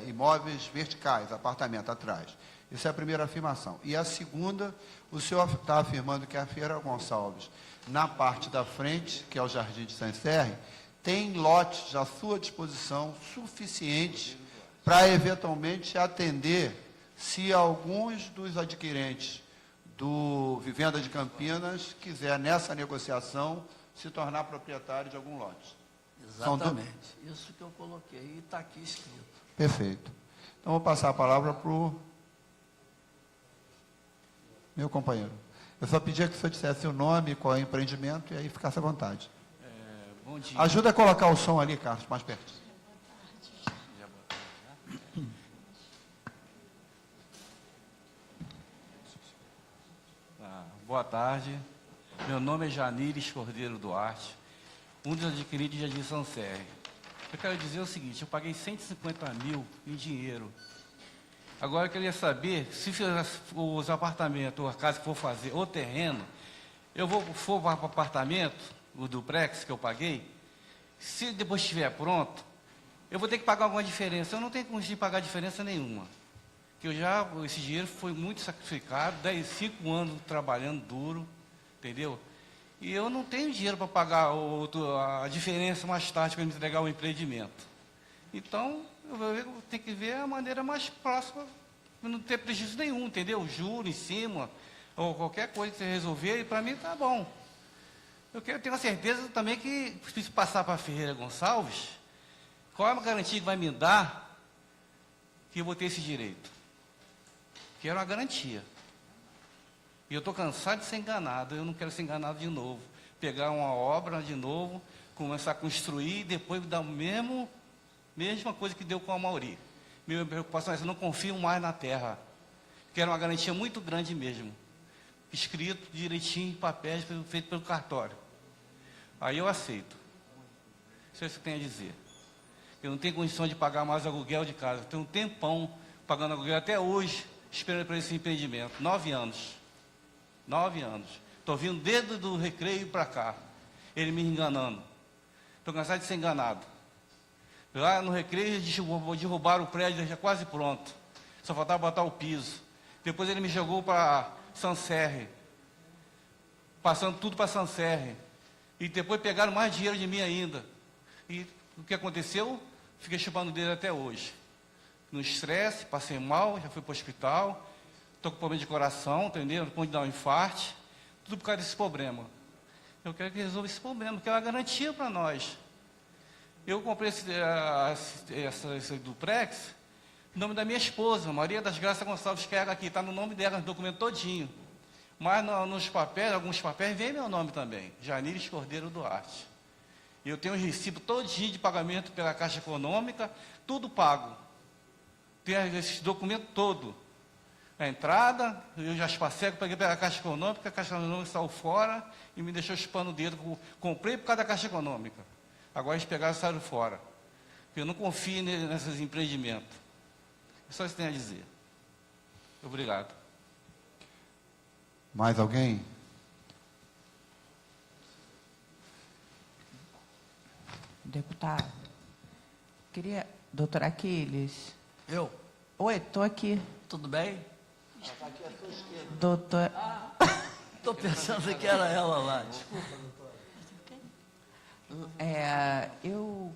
imóveis verticais, apartamento atrás. Essa é a primeira afirmação. E a segunda, o senhor está afirmando que a Ferreira Gonçalves, na parte da frente, que é o Jardim de Sancerre, tem lotes à sua disposição suficientes para, eventualmente, atender se alguns dos adquirentes do Vivenda de Campinas quiser, nessa negociação, se tornar proprietário de algum lote. Exatamente. Isso que eu coloquei e está aqui escrito. Perfeito. Então, vou passar a palavra para o meu companheiro. Eu só pedia que o senhor dissesse o nome, qual é o empreendimento, e aí ficasse à vontade. Bom dia. Ajuda a colocar o som ali, Carlos, mais perto. Boa tarde. Meu nome é Janires Cordeiro Duarte, um dos adquiridos de Jardim Sancerre. Eu quero dizer o seguinte, eu paguei 150 mil em dinheiro. Agora eu queria saber, se os apartamentos, ou a casa que for fazer, ou terreno, eu for para o apartamento, o duplex que eu paguei, se depois estiver pronto, eu vou ter que pagar alguma diferença. Eu não tenho condição de pagar diferença nenhuma. Esse dinheiro foi muito sacrificado, 5 anos trabalhando duro, entendeu? E eu não tenho dinheiro para pagar a diferença mais tarde para me entregar o empreendimento. Então, eu tenho que ver a maneira mais próxima, para não ter prejuízo nenhum, entendeu? Juro em cima, ou qualquer coisa que você resolver, e para mim tá bom. Eu tenho a certeza também que, se passar para a Ferreira Gonçalves, qual é a garantia que vai me dar que eu vou ter esse direito? Quero uma garantia. E eu estou cansado de ser enganado, eu não quero ser enganado de novo. Pegar uma obra de novo, começar a construir e depois dar a mesma coisa que deu com a Mauri. Minha preocupação é essa, eu não confio mais na terra. Quero uma garantia muito grande mesmo. Escrito direitinho em papéis, feito pelo cartório. Aí eu aceito. Isso é isso que eu tenho a dizer. Eu não tenho condição de pagar mais aluguel de casa. Eu tenho um tempão pagando aluguel até hoje, esperando para esse empreendimento. 9 anos. 9 anos. Estou vindo desde do Recreio para cá. Ele me enganando. Estou cansado de ser enganado. Lá no Recreio, derrubaram o prédio, já quase pronto. Só faltava botar o piso. Depois ele me jogou para Sancerre. Passando tudo para Sancerre. E depois pegaram mais dinheiro de mim ainda. E o que aconteceu? Fiquei chupando o dedo até hoje. No estresse, passei mal, já fui para o hospital. Estou com problema de coração, entendeu? Pode dar um infarto. Tudo por causa desse problema. Eu quero que resolva esse problema, que é uma garantia para nós. Eu comprei esse duplex no nome da minha esposa, Maria das Graças Gonçalves, que era aqui, está no nome dela, no documento todinho. Mas nos papéis, alguns papéis, vem meu nome também, Janires Cordeiro Duarte. E eu tenho um recibo todinho de pagamento pela Caixa Econômica, tudo pago. Tem esse documento todo. A entrada, eu já passei, peguei pela Caixa Econômica, a Caixa Econômica saiu fora e me deixou chupando o dedo. Comprei por causa da Caixa Econômica. Agora eles pegaram e saíram fora. Eu não confio nesses empreendimentos. É só isso que tenho a dizer. Obrigado. Mais alguém? Deputado, queria... Doutor Aquiles. Eu? Oi, estou aqui. Tudo bem? Doutor... Estou pensando que era ela lá. Desculpa, doutora. Eu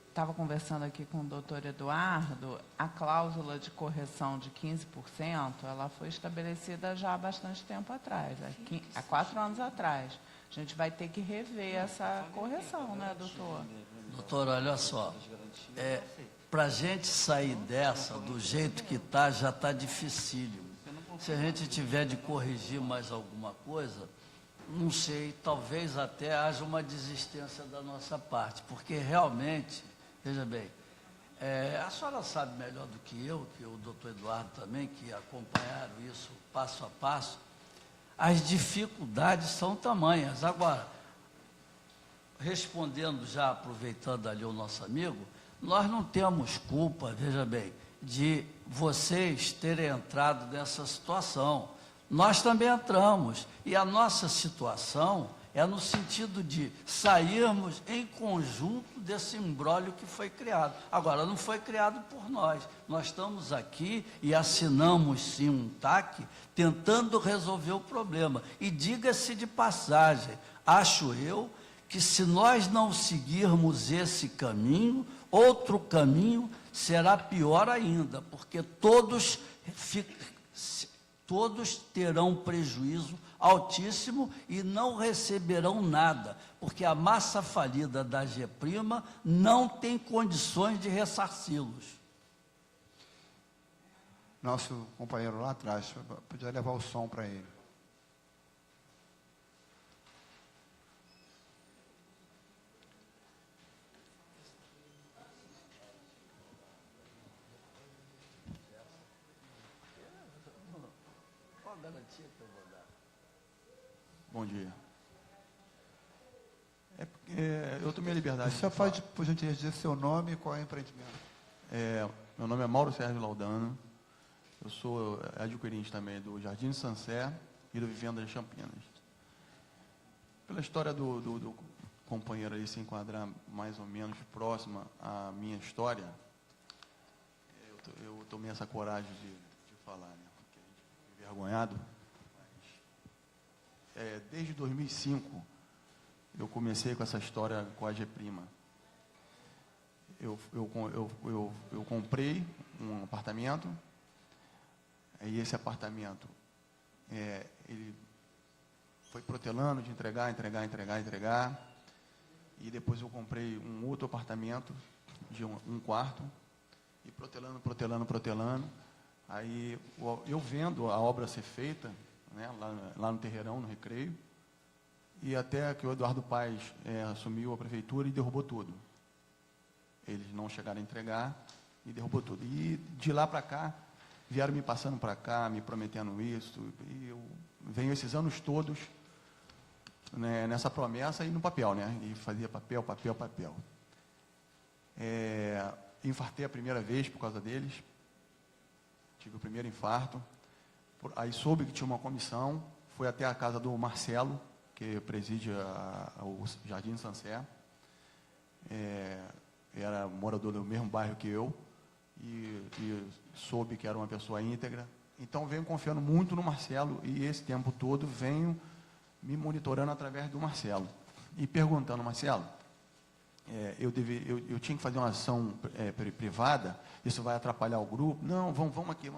estava conversando aqui com o doutor Eduardo. A cláusula de correção de 15%, ela foi estabelecida já há bastante tempo atrás, há 4 anos atrás. A gente vai ter que rever essa correção, né, doutor? Doutor, olha só, para a gente sair dessa, do jeito que está, já está dificílimo. Se a gente tiver de corrigir mais alguma coisa, não sei, talvez até haja uma desistência da nossa parte, porque realmente, veja bem, a senhora sabe melhor do que o doutor Eduardo também, que acompanharam isso passo a passo, as dificuldades são tamanhas. Agora, respondendo já, aproveitando ali o nosso amigo, nós não temos culpa, veja bem, de vocês terem entrado nessa situação. Nós também entramos, e a nossa situação é no sentido de sairmos em conjunto desse imbróglio que foi criado. Agora, não foi criado por nós. Nós estamos aqui e assinamos sim um TAC tentando resolver o problema. E diga-se de passagem, acho eu que se nós não seguirmos esse caminho, outro caminho será pior ainda, porque todos terão prejuízo altíssimo e não receberão nada, porque a massa falida da GEPRIMA não tem condições de ressarci-los. Nosso companheiro lá atrás, podia levar o som para ele. Qual a garantia que eu vou dar? Bom dia. Eu tomei a liberdade. Você pode, por gentileza, dizer seu nome e qual é o empreendimento? Meu nome é Mauro Sérgio Laudano. Eu sou adquirente também do Jardim de Sansé e do Vivenda de Campinas. Pela história do companheiro ali se enquadrar mais ou menos próxima à minha história, eu tomei essa coragem de falar, né? Porque a gente fica envergonhado. Desde 2005, eu comecei com essa história com a GEPRIMA. Eu comprei um apartamento, e esse apartamento, ele foi protelando de entregar, e depois eu comprei um outro apartamento de um quarto, e protelando. Aí eu vendo a obra ser feita, né, lá no Terreirão, no Recreio, e até que o Eduardo Paes assumiu a prefeitura e derrubou tudo. Eles não chegaram a entregar e derrubou tudo. E de lá para cá, vieram me passando para cá, me prometendo isso, e eu venho esses anos todos, né, nessa promessa e no papel, né? E fazia papel. Infartei a primeira vez por causa deles, tive o primeiro infarto, aí soube que tinha uma comissão, fui até a casa do Marcelo, que preside o Jardim de Sansé, era morador do mesmo bairro que eu, e soube que era uma pessoa íntegra. Então, venho confiando muito no Marcelo, e esse tempo todo venho me monitorando através do Marcelo. E perguntando, Marcelo, eu tinha que fazer uma ação privada, isso vai atrapalhar o grupo? Não, vamos aqui.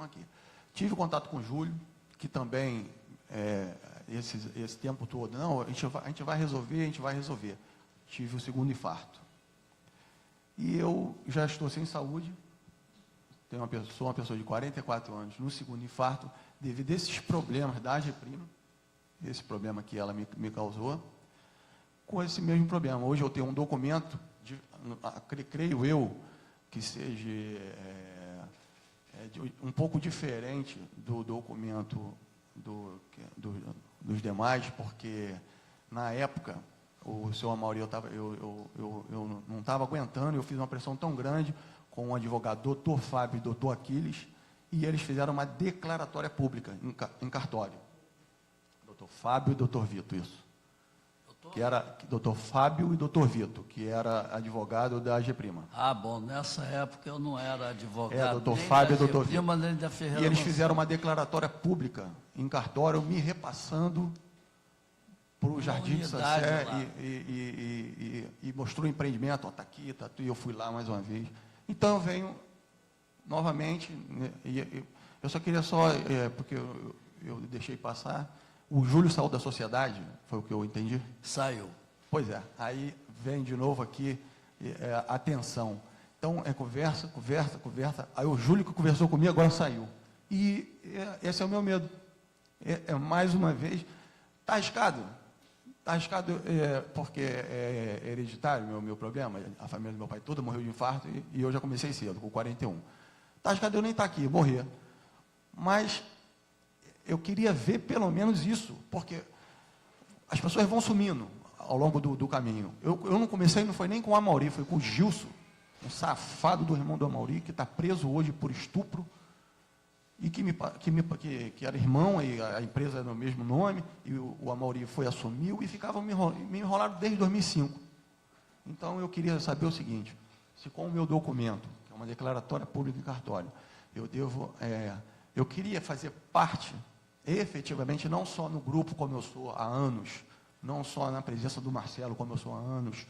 Tive contato com o Júlio, que também, esse tempo todo, não, a gente vai resolver. Tive o segundo infarto. E eu já estou sem saúde, sou uma pessoa de 44 anos, no segundo infarto, devido a esses problemas da GEPRIMA, esse problema que ela me causou, com esse mesmo problema. Hoje eu tenho um documento, creio eu, que seja um pouco diferente do documento dos demais, porque na época, o senhor Amaury, eu não estava aguentando, eu fiz uma pressão tão grande com o advogado doutor Fábio e doutor Aquiles, e eles fizeram uma declaratória pública em cartório. Doutor Fábio e doutor Vito, isso. Que era doutor Fábio e doutor Vito, que era advogado da GEPRIMA. Ah, bom, nessa época eu não era advogado. Doutor Fábio e doutor Vito. Nem da Ferreira. E eles fizeram uma declaratória pública em cartório, me repassando para o Jardim de Sansé e mostrou o empreendimento, está aqui, e eu fui lá mais uma vez. Então, eu venho novamente, né, e eu só queria porque eu deixei passar, o Júlio saiu da sociedade, foi o que eu entendi? Saiu. Pois é, aí vem de novo aqui, atenção. Então, conversa, aí o Júlio que conversou comigo agora saiu. E esse é o meu medo. Mais uma vez, está arriscado. Está arriscado porque é hereditário meu problema, a família do meu pai toda morreu de infarto e eu já comecei cedo, com 41. Está arriscado eu nem estar aqui, morrer. Mas eu queria ver pelo menos isso, porque as pessoas vão sumindo. ao longo do caminho. Eu não comecei, não foi nem com o Amauri, foi com o Gilson, um safado do irmão do Amauri, que está preso hoje por estupro, e que era irmão, e a empresa era o mesmo nome, e o Amauri assumiu, e ficava me enrolado desde 2005. Então, eu queria saber o seguinte, se com o meu documento, que é uma declaratória pública em cartório, eu queria fazer parte, efetivamente, não só no grupo como eu sou há anos, não só na presença do Marcelo como eu sou há anos,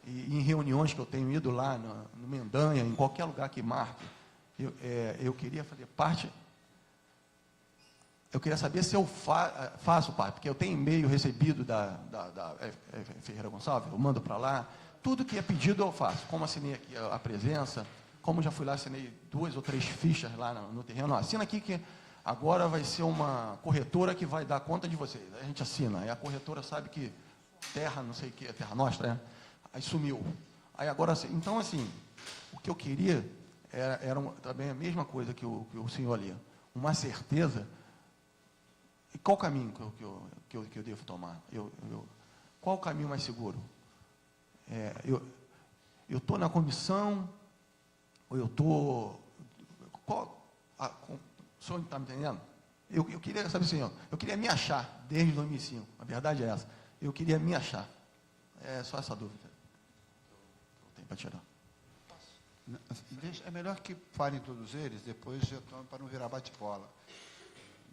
e em reuniões que eu tenho ido lá no Mendanha, em qualquer lugar que marque, eu queria fazer parte. Eu queria saber se eu faço parte, porque eu tenho e-mail recebido da Ferreira Gonçalves, eu mando para lá, tudo que é pedido eu faço, como assinei aqui a presença, como já fui lá, assinei 2 ou 3 fichas lá no terreno, assina aqui que agora vai ser uma corretora que vai dar conta de vocês, a gente assina, aí a corretora sabe que terra, não sei o que, terra nossa, né? Aí sumiu, aí agora, então assim, o que eu queria era também a mesma coisa que o senhor ali, uma certeza. E qual o caminho que eu devo tomar? Qual o caminho mais seguro? Eu estou na comissão, ou eu estou... O senhor está me entendendo? Eu queria, sabe, senhor, eu queria me achar desde 2005, a verdade é essa. Eu queria me achar. É só essa dúvida que eu tenho para tirar. É melhor que falem todos eles, depois para não virar bate-bola.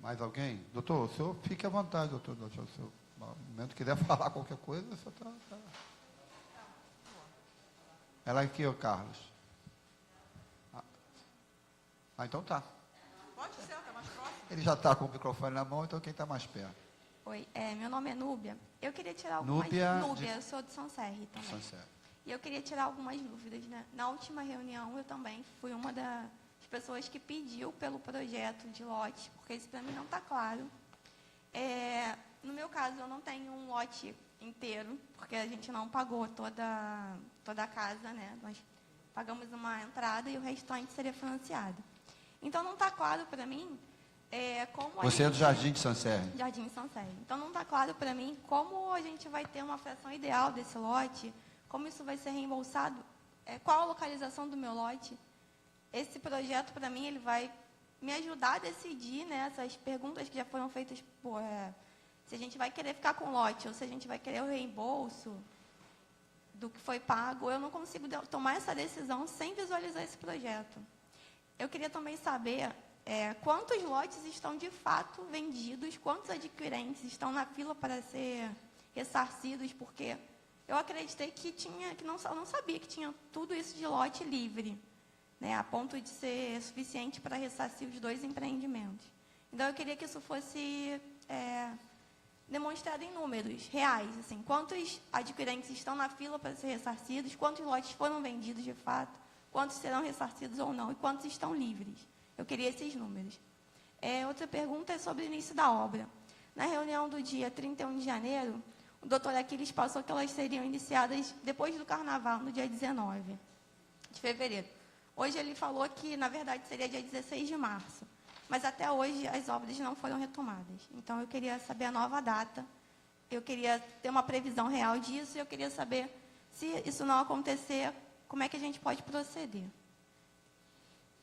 Mais alguém? Doutor, o senhor fique à vontade, doutor. Se o senhor, no momento quiser falar qualquer coisa, o senhor está... Ela aqui, o Carlos. Então tá. Pode ser, está mais próximo. Ele já está com o microfone na mão, então quem está mais perto? Oi, meu nome é Núbia. Eu queria tirar algumas... Núbia, eu sou de São Serri também. São Serri. E eu queria tirar algumas dúvidas, né? Na última reunião, eu também fui uma das pessoas que pediu pelo projeto de lote, porque isso para mim não está claro. No meu caso, eu não tenho um lote inteiro, porque a gente não pagou toda a casa, né? Nós pagamos uma entrada e o restante seria financiado. Então, não está claro para mim como... Você é do Jardim de São Serri? Jardim de São Serri. Então, não está claro para mim como a gente vai ter uma fração ideal desse lote, como isso vai ser reembolsado, qual a localização do meu lote. Esse projeto, para mim, ele vai me ajudar a decidir, né, essas perguntas que já foram feitas, se a gente vai querer ficar com o lote ou se a gente vai querer o reembolso do que foi pago. Eu não consigo tomar essa decisão sem visualizar esse projeto. Eu queria também saber quantos lotes estão de fato vendidos, quantos adquirentes estão na fila para ser ressarcidos, porque eu acreditei eu não sabia que tinha tudo isso de lote livre, né, a ponto de ser suficiente para ressarcir os 2 empreendimentos. Então, eu queria que isso fosse demonstrado em números reais, assim, quantos adquirentes estão na fila para ser ressarcidos, quantos lotes foram vendidos de fato, quantos serão ressarcidos ou não, e quantos estão livres. Eu queria esses números. Outra pergunta é sobre o início da obra. Na reunião do dia 31 de janeiro, o doutor Aquiles passou que elas seriam iniciadas depois do Carnaval, no dia 19 de fevereiro. Hoje ele falou que, na verdade, seria dia 16 de março. Mas até hoje as obras não foram retomadas. Então, eu queria saber a nova data. Eu queria ter uma previsão real disso. E eu queria saber, se isso não acontecer, como é que a gente pode proceder.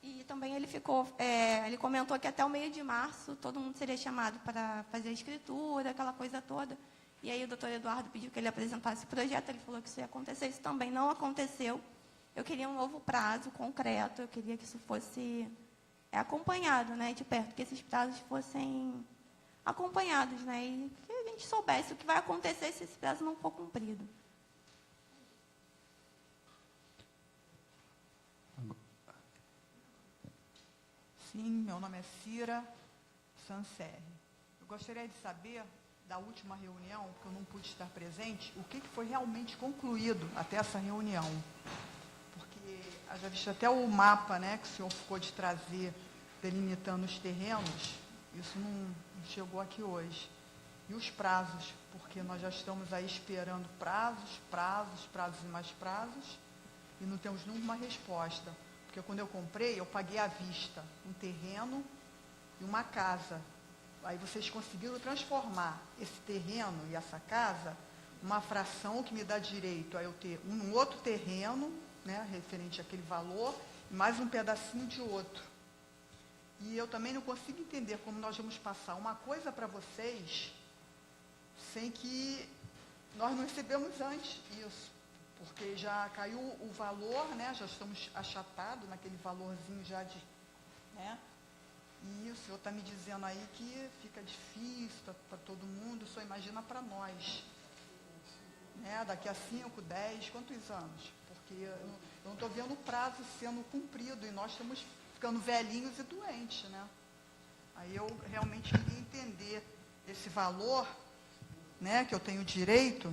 E também ele comentou que até o meio de março todo mundo seria chamado para fazer a escritura, aquela coisa toda. E aí o doutor Eduardo pediu que ele apresentasse o projeto, ele falou que isso ia acontecer, isso também não aconteceu. Eu queria um novo prazo concreto, eu queria que isso fosse acompanhado, né, de perto, que esses prazos fossem acompanhados, né, e que a gente soubesse o que vai acontecer se esse prazo não for cumprido. Sim, meu nome é Cira Sanserri. Eu gostaria de saber, da última reunião, que eu não pude estar presente, o que foi realmente concluído até essa reunião. Porque, já visto até o mapa, né, que o senhor ficou de trazer, delimitando os terrenos, isso não chegou aqui hoje. E os prazos, porque nós já estamos aí esperando prazos e mais prazos, e não temos nenhuma resposta. Porque quando eu comprei, eu paguei à vista um terreno e uma casa. Aí vocês conseguiram transformar esse terreno e essa casa uma fração que me dá direito a eu ter um outro terreno, né, referente àquele valor, mais um pedacinho de outro. E eu também não consigo entender como nós vamos passar uma coisa para vocês sem que nós não recebemos antes isso, porque já caiu o valor, né, já estamos achatados naquele valorzinho já de... Né, e o senhor está me dizendo aí que fica difícil para todo mundo, só imagina para nós. Né, daqui a 5, 10, quantos anos? Porque eu não estou vendo o prazo sendo cumprido e nós estamos ficando velhinhos e doentes, né? Aí eu realmente queria entender esse valor, né, que eu tenho direito,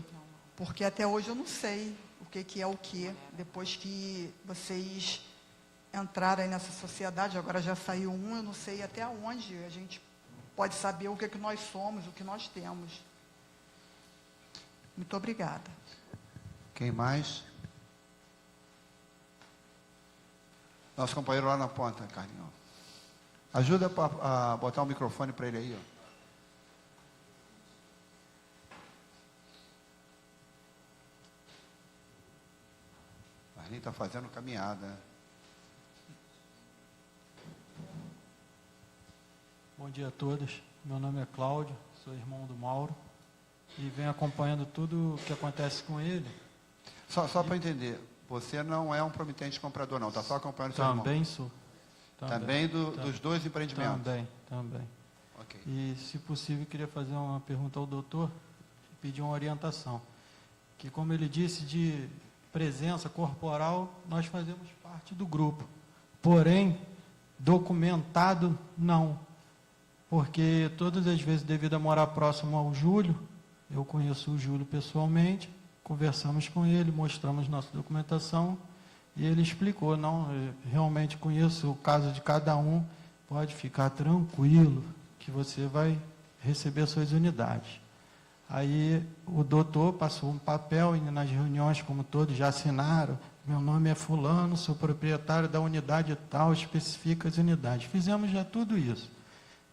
porque até hoje eu não sei o que é o que, depois que vocês entraram aí nessa sociedade, agora já saiu um, eu não sei até onde a gente pode saber o que nós somos, o que nós temos. Muito obrigada. Quem mais? Nosso companheiro lá na ponta, Carlinhos. Ajuda a botar o microfone para ele aí, ó. Carlinhos está fazendo caminhada. Bom dia a todos. Meu nome é Cláudio, sou irmão do Mauro e venho acompanhando tudo o que acontece com ele. Só para entender, você não é um promitente comprador, não, está só acompanhando o seu irmão? Também sou. Também dos dois empreendimentos? Também. Ok. E, se possível, queria fazer uma pergunta ao doutor e pedir uma orientação. Que, como ele disse, de presença corporal, nós fazemos parte do grupo. Porém, documentado, não. Porque todas as vezes, devido a morar próximo ao Júlio, eu conheço o Júlio pessoalmente, conversamos com ele, mostramos nossa documentação, e ele explicou, não, eu realmente conheço o caso de cada um, pode ficar tranquilo, que você vai receber suas unidades. Aí o doutor passou um papel nas reuniões, como todos já assinaram, meu nome é fulano, sou proprietário da unidade tal, especifica as unidades. Fizemos já tudo isso.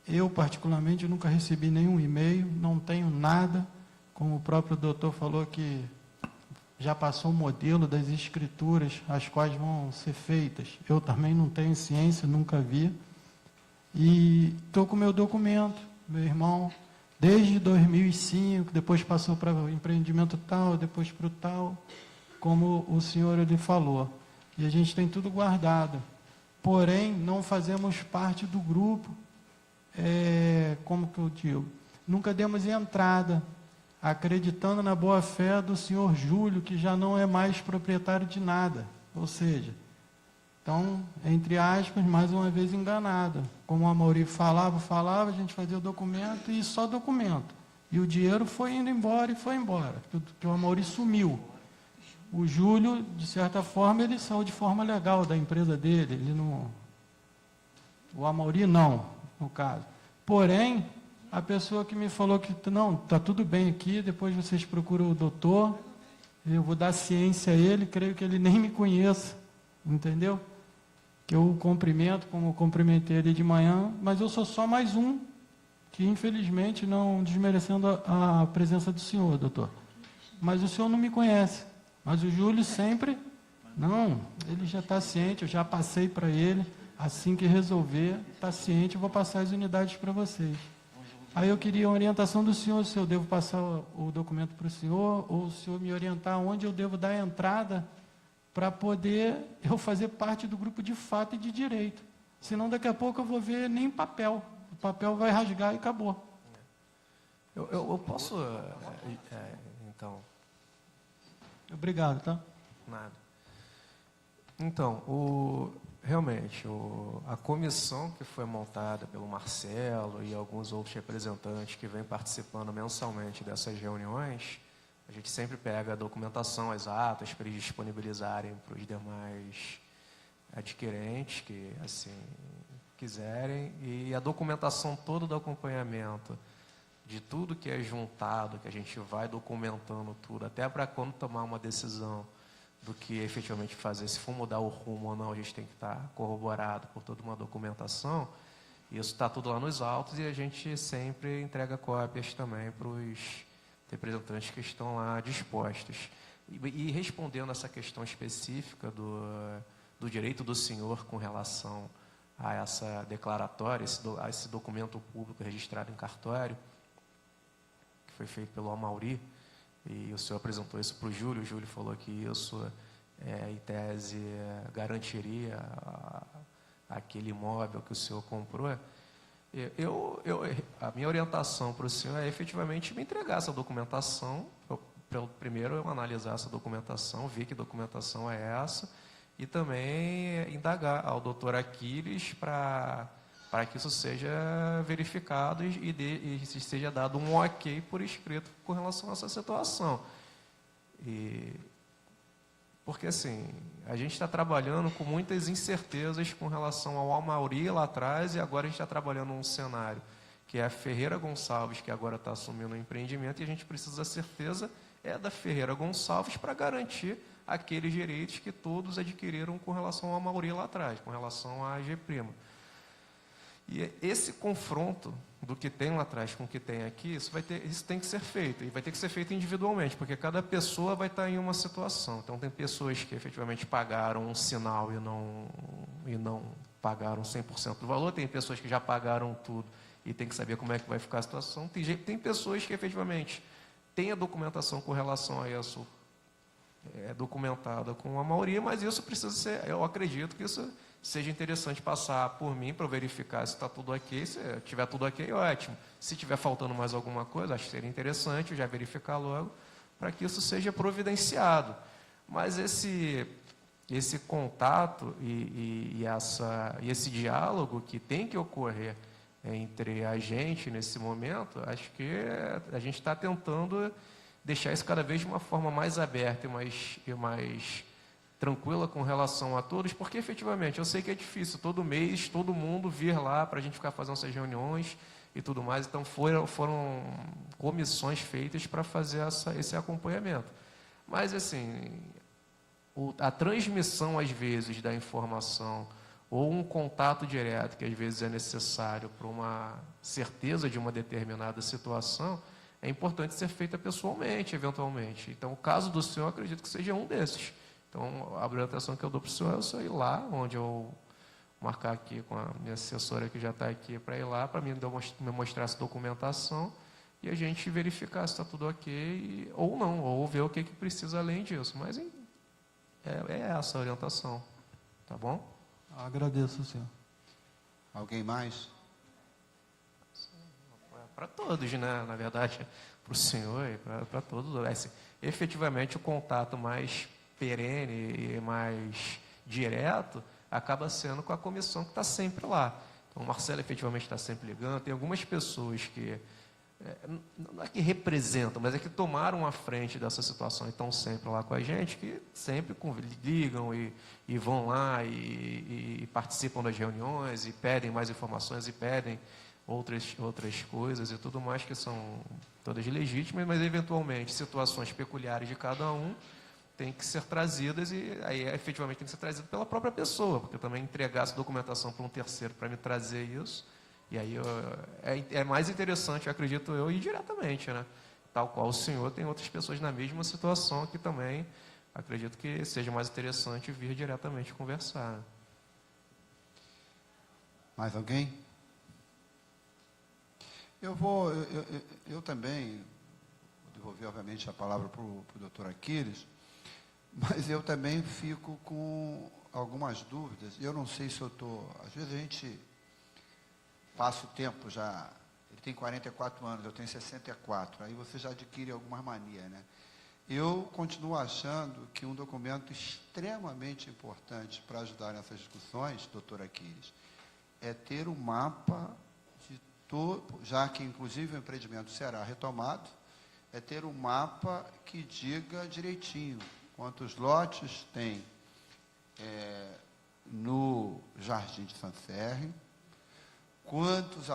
Eu, particularmente, nunca recebi nenhum e-mail, não tenho nada, como o próprio doutor falou que já passou o modelo das escrituras, as quais vão ser feitas. Eu também não tenho ciência, nunca vi. E estou com o meu documento, meu irmão, desde 2005, depois passou para o empreendimento tal, depois para o tal, como o senhor ele falou. E a gente tem tudo guardado. Porém, não fazemos parte do grupo, como que eu digo? Nunca demos entrada, acreditando na boa-fé do senhor Júlio, que já não é mais proprietário de nada. Ou seja, então, entre aspas, mais uma vez enganado. Como a Mauri falava, a gente fazia o documento e só documento. E o dinheiro foi indo embora e foi embora, porque o Mauri sumiu. O Júlio, de certa forma, ele saiu de forma legal da empresa dele. Ele não... O Amauri não, no caso. Porém, a pessoa que me falou que não, está tudo bem aqui, depois vocês procuram o doutor, eu vou dar ciência a ele, creio que ele nem me conheça, entendeu? Que eu o cumprimento, como eu cumprimentei ele de manhã, mas eu sou só mais um, que infelizmente, não desmerecendo a presença do senhor, doutor. Mas o senhor não me conhece. Mas o Júlio sempre, não, ele já está ciente, eu já passei para ele, assim que resolver, está ciente, eu vou passar as unidades para vocês. Aí eu queria a orientação do senhor, se eu devo passar o documento para o senhor, ou se o senhor me orientar onde eu devo dar a entrada para poder eu fazer parte do grupo de fato e de direito. Senão daqui a pouco eu vou ver nem papel, o papel vai rasgar e acabou. Eu posso, então... Obrigado, tá? Nada. Então, realmente, a comissão que foi montada pelo Marcelo e alguns outros representantes que vêm participando mensalmente dessas reuniões, a gente sempre pega a documentação, as atas, para eles disponibilizarem para os demais adquirentes que, assim, quiserem, e a documentação toda do acompanhamento de tudo que é juntado, que a gente vai documentando tudo, até para quando tomar uma decisão do que efetivamente fazer, se for mudar o rumo ou não, a gente tem que estar corroborado por toda uma documentação. Isso está tudo lá nos autos e a gente sempre entrega cópias também para os representantes que estão lá dispostos. E respondendo essa questão específica do direito do senhor com relação a essa declaratória, a esse documento público registrado em cartório, que foi feito pelo Amauri, e o senhor apresentou isso para o Júlio falou que isso, em tese, garantiria aquele imóvel que o senhor comprou. A minha orientação para o senhor é efetivamente me entregar essa documentação. Primeiro eu analisar essa documentação, ver que documentação é essa, e também indagar ao doutor Aquiles para que isso seja verificado e seja dado um ok por escrito com relação a essa situação. Porque, assim, a gente está trabalhando com muitas incertezas com relação ao Amauri lá atrás, e agora a gente está trabalhando num cenário que é a Ferreira Gonçalves, que agora está assumindo o empreendimento, e a gente precisa da certeza da Ferreira Gonçalves para garantir aqueles direitos que todos adquiriram com relação ao Amauri lá atrás, com relação à AG Prima. E esse confronto do que tem lá atrás com o que tem aqui, isso tem que ser feito, e vai ter que ser feito individualmente, porque cada pessoa vai estar em uma situação. Então, tem pessoas que efetivamente pagaram um sinal e não pagaram 100% do valor, tem pessoas que já pagaram tudo e tem que saber como é que vai ficar a situação. Tem pessoas que efetivamente têm a documentação com relação a isso documentada com a maioria, mas isso precisa ser, eu acredito que isso seja interessante passar por mim para verificar se está tudo ok. Se tiver tudo ok, ótimo. Se tiver faltando mais alguma coisa, acho que seria interessante eu já verificar logo para que isso seja providenciado. Mas esse contato e esse diálogo que tem que ocorrer entre a gente nesse momento, acho que a gente está tentando deixar isso cada vez de uma forma mais aberta e mais tranquila com relação a todos, porque efetivamente eu sei que é difícil todo mês, todo mundo vir lá para a gente ficar fazendo essas reuniões e tudo mais, então foram comissões feitas para fazer esse acompanhamento. Mas assim, a transmissão às vezes da informação ou um contato direto que às vezes é necessário para uma certeza de uma determinada situação, é importante ser feita pessoalmente, eventualmente. Então, o caso do senhor, acredito que seja um desses. Então, a orientação que eu dou para o senhor é o senhor ir lá, onde eu marcar aqui com a minha assessora que já está aqui, para ir lá, para me mostrar essa documentação e a gente verificar se está tudo ok ou não, ou ver o que precisa além disso. Mas é essa a orientação. Tá bom? Agradeço, senhor. Alguém mais? Para todos, né? Na verdade, para o senhor e para todos. Assim, efetivamente, o contato mais perene e mais direto acaba sendo com a comissão que está sempre lá. Então, o Marcelo efetivamente está sempre ligando. Tem algumas pessoas que, não é que representam, mas é que tomaram a frente dessa situação e estão sempre lá com a gente, que sempre ligam e vão lá e participam das reuniões e pedem mais informações e pedem outras coisas e tudo mais, que são todas legítimas, mas eventualmente situações peculiares de cada um têm que ser trazidas, e aí efetivamente tem que ser trazido pela própria pessoa, porque eu também entregar essa documentação para um terceiro para me trazer isso, e aí é mais interessante, eu acredito eu, ir diretamente, né? Tal qual o senhor, tem outras pessoas na mesma situação que também acredito que seja mais interessante vir diretamente conversar. Mais alguém? Eu também vou devolver, obviamente, a palavra para o doutor Aquiles, mas eu também fico com algumas dúvidas. Eu não sei se eu estou... Às vezes a gente passa o tempo já... Ele tem 44 anos, eu tenho 64. Aí você já adquire algumas manias, né? Eu continuo achando que um documento extremamente importante para ajudar nessas discussões, doutor Aquiles, é ter o mapa de todo... Já que, inclusive, o empreendimento será retomado, é ter um mapa que diga direitinho quantos lotes tem no Jardim de Sancerre, quantos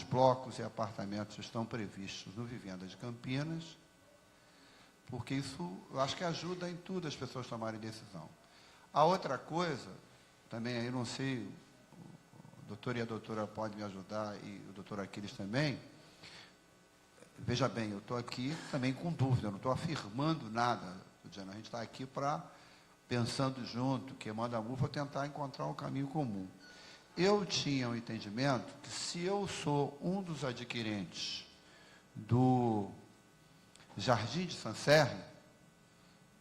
blocos e apartamentos estão previstos no Vivenda de Campinas, porque isso, eu acho que ajuda em tudo as pessoas tomarem decisão. A outra coisa, também aí não sei, o doutor e a doutora podem me ajudar, e o doutor Aquiles também, veja bem, eu estou aqui também com dúvida, eu não estou afirmando nada, Diana. A gente está aqui pensando junto, queimando a mufa, tentar encontrar um caminho comum. Eu tinha um entendimento que se eu sou um dos adquirentes do Jardim de Sancerre,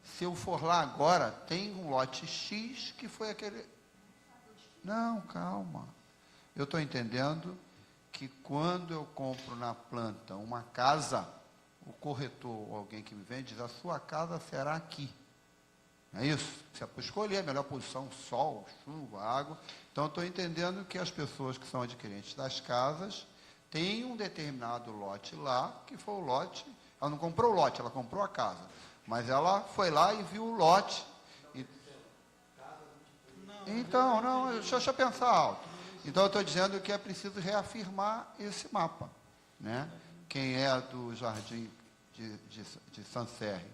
se eu for lá agora, tem um lote X que foi aquele... Não, calma. Eu estou entendendo que quando eu compro na planta uma casa, o corretor ou alguém que me vende diz, a sua casa será aqui. Não é isso? Você pode escolher a melhor posição, sol, chuva, água. Então, eu estou entendendo que as pessoas que são adquirentes das casas têm um determinado lote lá, que foi o lote... Ela não comprou o lote, ela comprou a casa. Mas ela foi lá e viu o lote. Então, não, deixa eu pensar alto. Então, eu estou dizendo que é preciso reafirmar esse mapa. Né? Quem é do Jardim de Sancerre,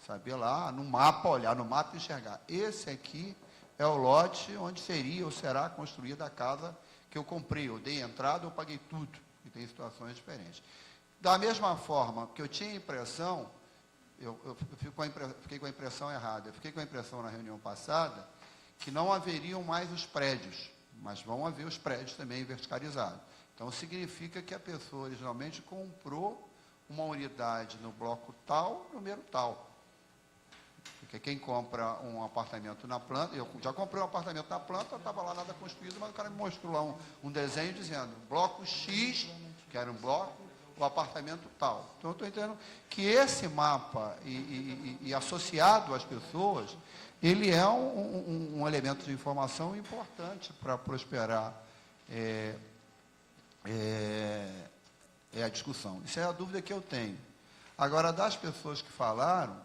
saber lá, no mapa, olhar no mapa e enxergar. Esse aqui é o lote onde seria ou será construída a casa que eu comprei. Eu dei entrada, eu paguei tudo. E tem situações diferentes. Da mesma forma que eu tinha impressão, eu fiquei com a impressão errada. Eu fiquei com a impressão na reunião passada que não haveriam mais os prédios, mas vão haver os prédios também verticalizados. Então, significa que a pessoa originalmente comprou uma unidade no bloco tal, número tal. Porque quem compra um apartamento na planta, eu já comprei um apartamento na planta, estava lá nada construído, mas o cara me mostrou lá um desenho dizendo, bloco X, que era um bloco, o apartamento tal. Então, eu estou entendendo que esse mapa, e associado às pessoas, ele é um elemento de informação importante para prosperar a discussão. Isso é a dúvida que eu tenho. Agora, das pessoas que falaram,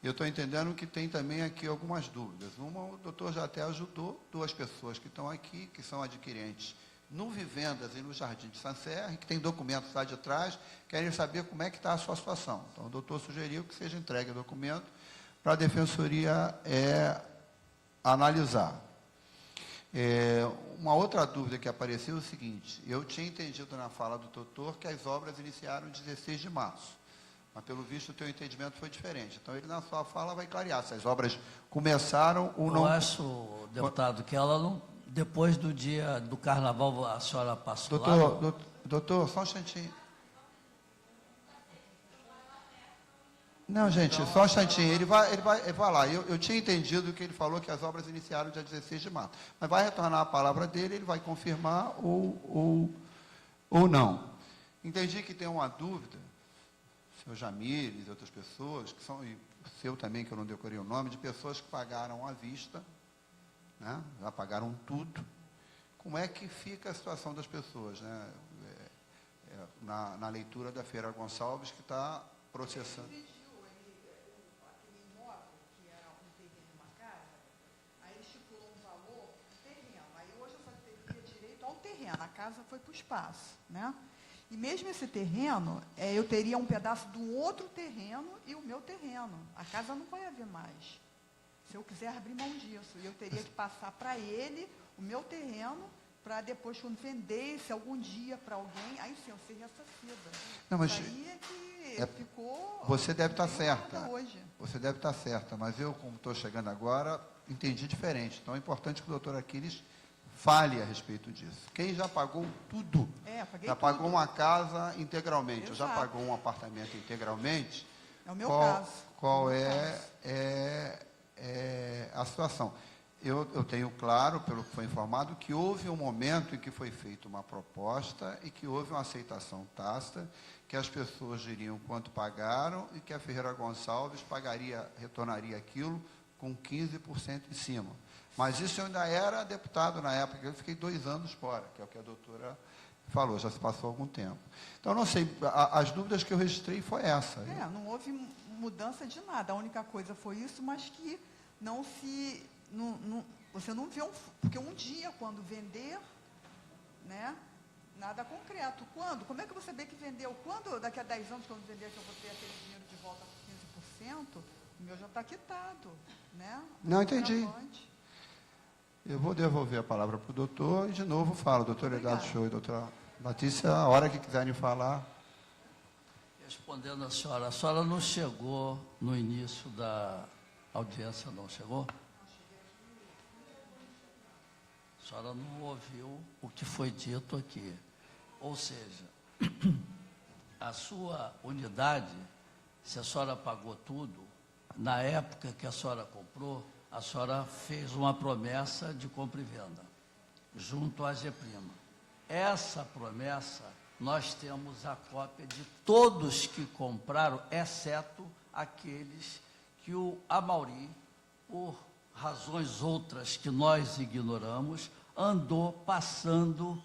eu estou entendendo que tem também aqui algumas dúvidas. Uma, o doutor já até ajudou, duas pessoas que estão aqui, que são adquirentes no Vivendas e no Jardim de Sancerre, que tem documentos lá de trás, querem saber como é que está a sua situação. Então, o doutor sugeriu que seja entregue o documento para a Defensoria analisar. Uma outra dúvida que apareceu é o seguinte, eu tinha entendido na fala do doutor que as obras iniciaram em 16 de março, mas pelo visto o teu entendimento foi diferente. Então, ele na sua fala vai clarear se as obras começaram ou não. Eu acho, deputado, que ela não... Depois do dia do carnaval, a senhora passou lá. Doutor, só um instantinho. Não, gente, só um instantinho. Ele vai lá. Eu tinha entendido que ele falou que as obras iniciaram dia 16 de março. Mas vai retornar a palavra dele, ele vai confirmar ou não. Entendi que tem uma dúvida, o senhor Jamires e outras pessoas, que são, e o seu também, que eu não decorei o nome, de pessoas que pagaram à vista, né? Já pagaram tudo. Como é que fica a situação das pessoas, né? Na leitura da Feira Gonçalves, que está processando. Aquele imóvel, que era um terreno e uma casa, aí ele estipulou um valor terreno. Aí hoje eu só teria direito ao terreno, a casa foi para o espaço, né? E mesmo esse terreno, eu teria um pedaço do outro terreno e o meu terreno. A casa não vai haver mais. Se eu quiser abrir mão disso, eu teria que passar para ele o meu terreno, para depois, quando vendesse algum dia para alguém, aí sim, eu ser ressarcida. Não, mas aí é que ficou... Você deve estar certa. Hoje. Você deve estar certa, mas eu, como estou chegando agora, entendi diferente. Então, é importante que o doutor Aquiles fale a respeito disso. Quem já pagou tudo, já pagou uma casa integralmente, ou já pagou um apartamento integralmente, é o meu caso. Qual a situação? Eu tenho claro, pelo que foi informado, que houve um momento em que foi feita uma proposta e que houve uma aceitação tácita, que as pessoas diriam quanto pagaram e que a Ferreira Gonçalves retornaria aquilo com 15% em cima. Mas isso eu ainda era deputado na época, eu fiquei 2 anos fora, que é o que a doutora falou, já se passou algum tempo. Então, não sei, as dúvidas que eu registrei foi essa. Não houve mudança de nada, a única coisa foi isso, mas que não se... você não vê porque um dia, quando vender, né, nada concreto. Quando? Como é que você vê que vendeu? Quando, daqui a 10 anos, quando vender, que eu vou ter aquele dinheiro de volta por 15%, o meu já está quitado, né? Não entendi. Eu vou devolver a palavra para o doutor e, de novo, falo, doutor Eduardo Show e doutora Letícia, a hora que quiserem falar. Respondendo a senhora não chegou no início da audiência, não chegou? A senhora não ouviu o que foi dito aqui. Ou seja, a sua unidade, se a senhora pagou tudo, na época que a senhora comprou, a senhora fez uma promessa de compra e venda, junto à Geprima. Essa promessa, nós temos a cópia de todos que compraram, exceto aqueles que o Amaury, por razões outras que nós ignoramos, andou passando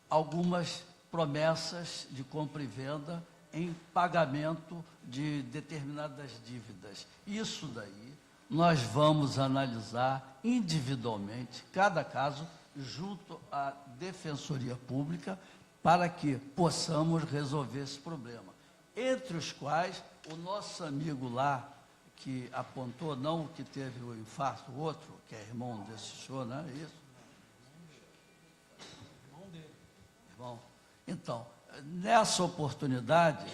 algumas promessas de compra e venda em pagamento de determinadas dívidas. Isso daí nós vamos analisar individualmente, cada caso, junto à Defensoria Pública, para que possamos resolver esse problema. Entre os quais, o nosso amigo lá, que apontou, não o que teve o infarto, o outro, que é irmão desse senhor, não é isso? Irmão dele. Irmão. Então, nessa oportunidade,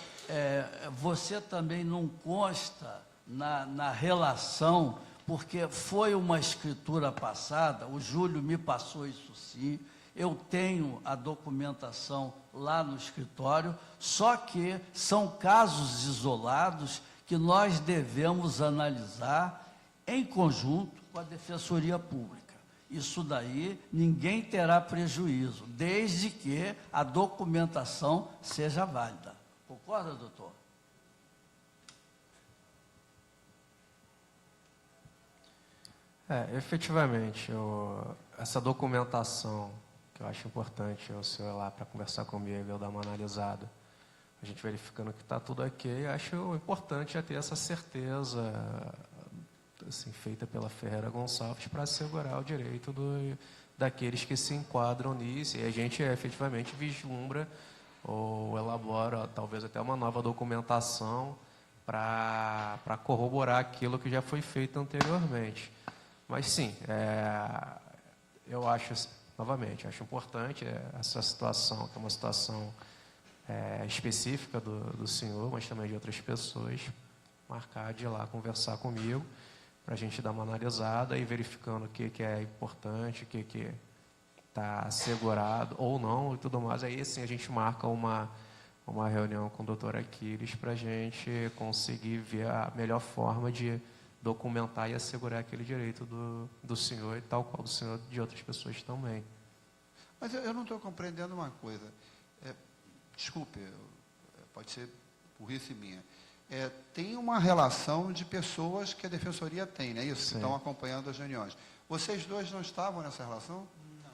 você também não consta na relação, porque foi uma escritura passada, o Júlio me passou isso sim, eu tenho a documentação lá no escritório, só que são casos isolados que nós devemos analisar em conjunto com a Defensoria Pública. Isso daí ninguém terá prejuízo, desde que a documentação seja válida. Concorda, doutor? Efetivamente, essa documentação, que eu acho importante o senhor ir lá para conversar comigo, eu dar uma analisada, a gente verificando que está tudo ok, acho importante ter essa certeza assim, feita pela Ferreira Gonçalves para assegurar o direito daqueles que se enquadram nisso, e a gente efetivamente vislumbra ou elabora talvez até uma nova documentação para corroborar aquilo que já foi feito anteriormente. Mas sim, eu acho, novamente, acho importante essa situação, que é uma situação específica do senhor, mas também de outras pessoas, marcar de ir lá conversar comigo, para a gente dar uma analisada e verificando o que é importante, o que está assegurado ou não e tudo mais. Aí sim a gente marca uma reunião com o doutor Aquiles para a gente conseguir ver a melhor forma de documentar e assegurar aquele direito do senhor e tal qual do senhor de outras pessoas também. Mas eu não estou compreendendo uma coisa. Desculpe, pode ser burrice minha. Tem uma relação de pessoas que a Defensoria tem, não é isso? Sim. Que estão acompanhando as reuniões. Vocês dois não estavam nessa relação? Não.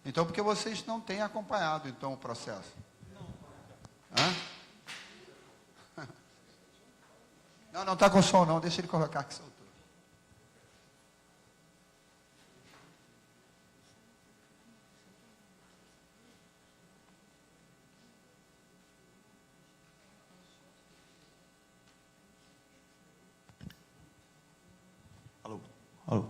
Então, porque vocês não têm acompanhado, então, o processo? Não. Hã? Não está com som, não. Deixa ele colocar que soltou. Alô.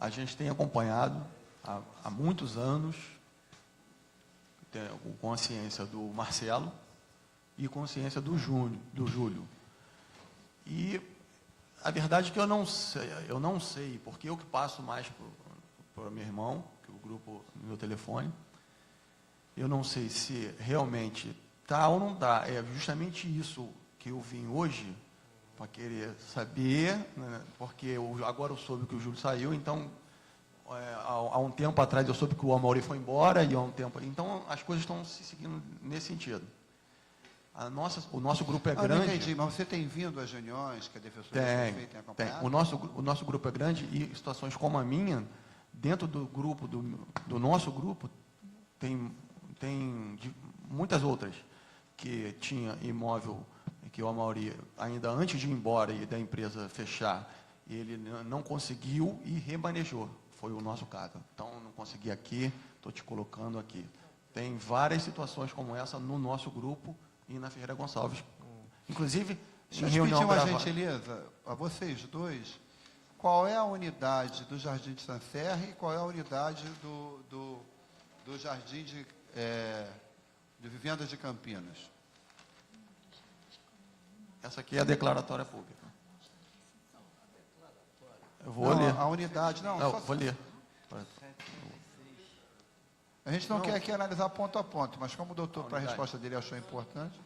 A gente tem acompanhado há muitos anos, com consciência do Marcelo e consciência do Júlio. E a verdade é que eu não sei, porque eu que passo mais para meu irmão, que o grupo no meu telefone, eu não sei se realmente está ou não está. É justamente isso que eu vim hoje para querer saber, né, porque agora eu soube que o Júlio saiu, então, há um tempo atrás eu soube que o Amaury foi embora, e há um tempo... Então, as coisas estão se seguindo nesse sentido. O nosso grupo é grande... Não entendi, mas você tem vindo às reuniões que a Defensoria tem acompanhado? Tem. O nosso grupo é grande e situações como a minha, dentro do grupo, do nosso grupo, tem muitas outras que tinha imóvel que o Amaury, ainda antes de ir embora e da empresa fechar, ele não conseguiu e remanejou. Foi o nosso caso. Então, não consegui aqui, estou te colocando aqui. Tem várias situações como essa no nosso grupo e na Ferreira Gonçalves. Inclusive, deixa eu pedir uma gentileza a vocês dois. Qual é a unidade do Jardim de Sancerre e qual é a unidade do Jardim de Vivendas de Campinas? Essa aqui é a declaratória pública. Eu vou Não, ler. a unidade, não. Não, só- vou ler. A gente não quer aqui analisar ponto a ponto, mas como o doutor, para a unidade. resposta dele, achou importante.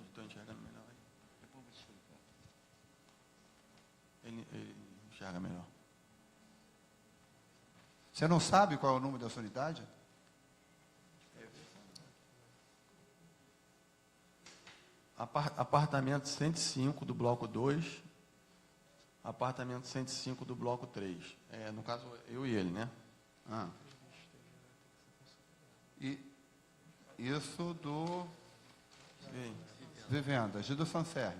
Estou enxergando melhor aí. Ele enxerga melhor. Você não sabe qual é o número da sua unidade? Apartamento 105 do bloco 2, apartamento 105 do bloco 3. No caso, eu e ele, né? Ah. E isso do Sim. Vivendas, de do Sancerre.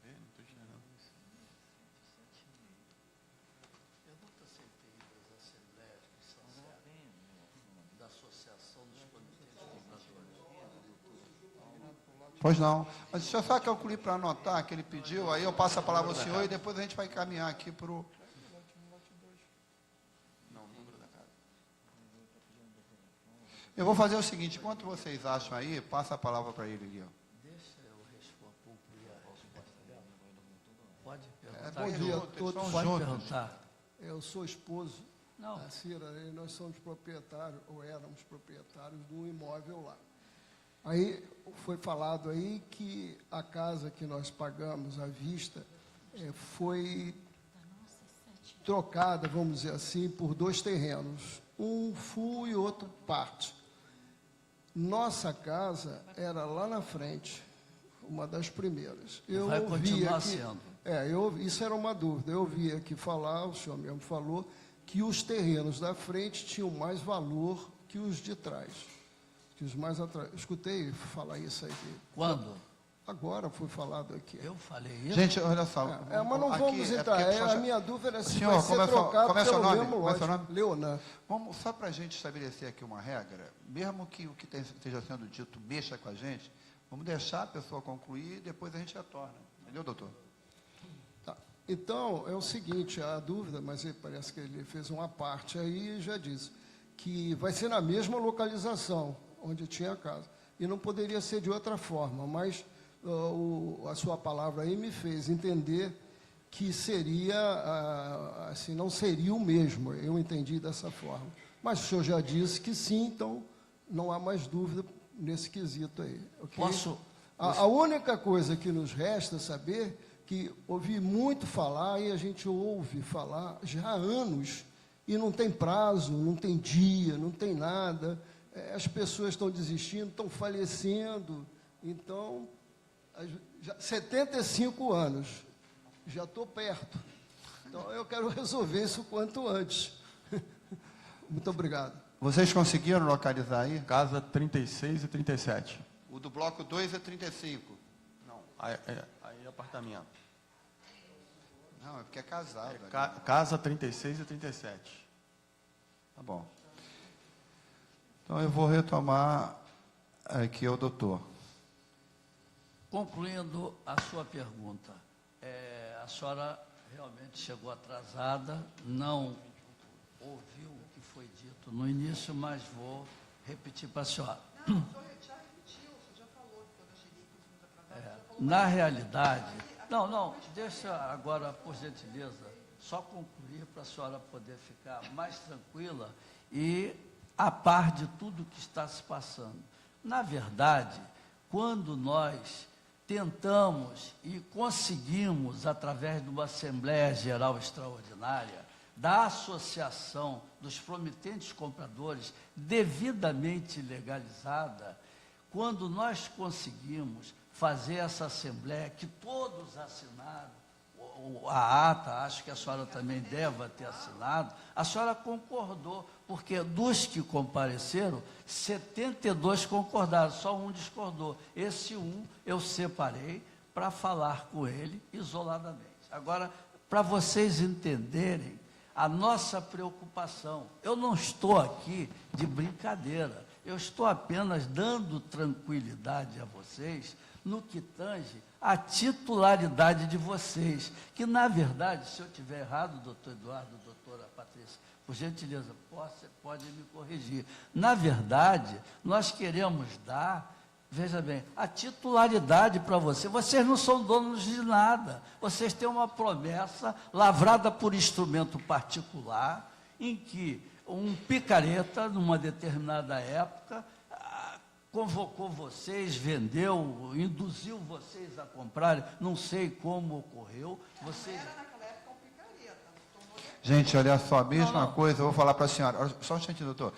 Não estou enxergando. Pergunta se ele tem ido às assembleias que são da Associação dos Comitês Compradores. Pois não. Mas deixa eu só concluir para anotar que ele pediu, aí eu passo a palavra ao senhor e depois a gente vai caminhar aqui para o... Não, o número da casa. Eu vou fazer o seguinte, enquanto vocês acham aí, passa a palavra para ele ali. Ó. Deixa eu concluir a resposta dela. Pode É perguntar. bom Eles dia a vão- todos. Pode Juntos. perguntar. Eu sou esposo Não. da Cira, e nós somos proprietários, ou éramos proprietários de um imóvel lá. Aí foi falado aí que a casa que nós pagamos à vista foi trocada, vamos dizer assim, por 2 terrenos, um full e outro parte. Nossa casa era lá na frente, uma das primeiras. Eu Vai ouvi continuar aqui- sendo. isso era uma dúvida. Eu ouvi aqui falar, o senhor mesmo falou, que os terrenos da frente tinham mais valor que os de trás. Que os mais atrás. Escutei falar isso aí. Quando? Agora foi falado aqui. Eu falei isso? Gente, olha só. Mas não aqui vamos é entrar. porque A só- minha dúvida era se Senhor, vai ser trocado como é seu pelo nome? mesmo Como é seu lote. nome? Leonan. Vamos, só para a gente estabelecer aqui uma regra, mesmo que o que esteja sendo dito mexa com a gente, vamos deixar a pessoa concluir e depois a gente retorna. Entendeu, doutor? Tá. Então, é o seguinte, a dúvida, mas parece que ele fez uma parte aí e já disse, que vai ser na mesma localização onde tinha a casa. E não poderia ser de outra forma, mas a sua palavra aí me fez entender que seria, assim, não seria o mesmo, eu entendi dessa forma. Mas o senhor já disse que sim, então não há mais dúvida nesse quesito aí. Okay? A única coisa que nos resta saber que ouvi muito falar, e a gente ouve falar já há anos, e não tem prazo, não tem dia, não tem nada, as pessoas estão desistindo, estão falecendo, então, 75 anos, já estou perto, então eu quero resolver isso quanto antes. Muito obrigado. Vocês conseguiram localizar aí? Casa 36 e 37. O do bloco 2 é 35. Não, aí apartamento. Não, é porque é casado. ali. Casa 36 e 37. Tá bom. Então eu vou retomar aqui ao doutor. Concluindo a sua pergunta, a senhora realmente chegou atrasada, não ouviu o que foi dito no início, mas vou repetir para a senhora. Não, o senhor já repetiu, o senhor já falou que quando eu cheguei que os muito atrasados. Na realidade, não, deixa agora, por gentileza, só concluir para a senhora poder ficar mais tranquila e a par de tudo que está se passando. Na verdade, quando nós tentamos e conseguimos, através de uma Assembleia Geral Extraordinária, da Associação dos Promitentes Compradores, devidamente legalizada, quando nós conseguimos fazer essa Assembleia, que todos assinaram, a ata, acho que a senhora também deve ter assinado, a senhora concordou, porque dos que compareceram, 72 concordaram, só um discordou. Esse um eu separei para falar com ele isoladamente. Agora, para vocês entenderem a nossa preocupação, eu não estou aqui de brincadeira, eu estou apenas dando tranquilidade a vocês no que tange a titularidade de vocês, que, na verdade, se eu estiver errado, doutor Eduardo, doutora Patrícia, por gentileza, pode me corrigir. Na verdade, nós queremos dar, veja bem, a titularidade para você. Vocês não são donos de nada. Vocês têm uma promessa lavrada por instrumento particular, em que um picareta, numa determinada época, convocou vocês, vendeu, induziu vocês a comprarem, não sei como ocorreu. Vocês... Gente, olha só, a mesma coisa, eu vou falar para a senhora. Só um instantinho, doutor.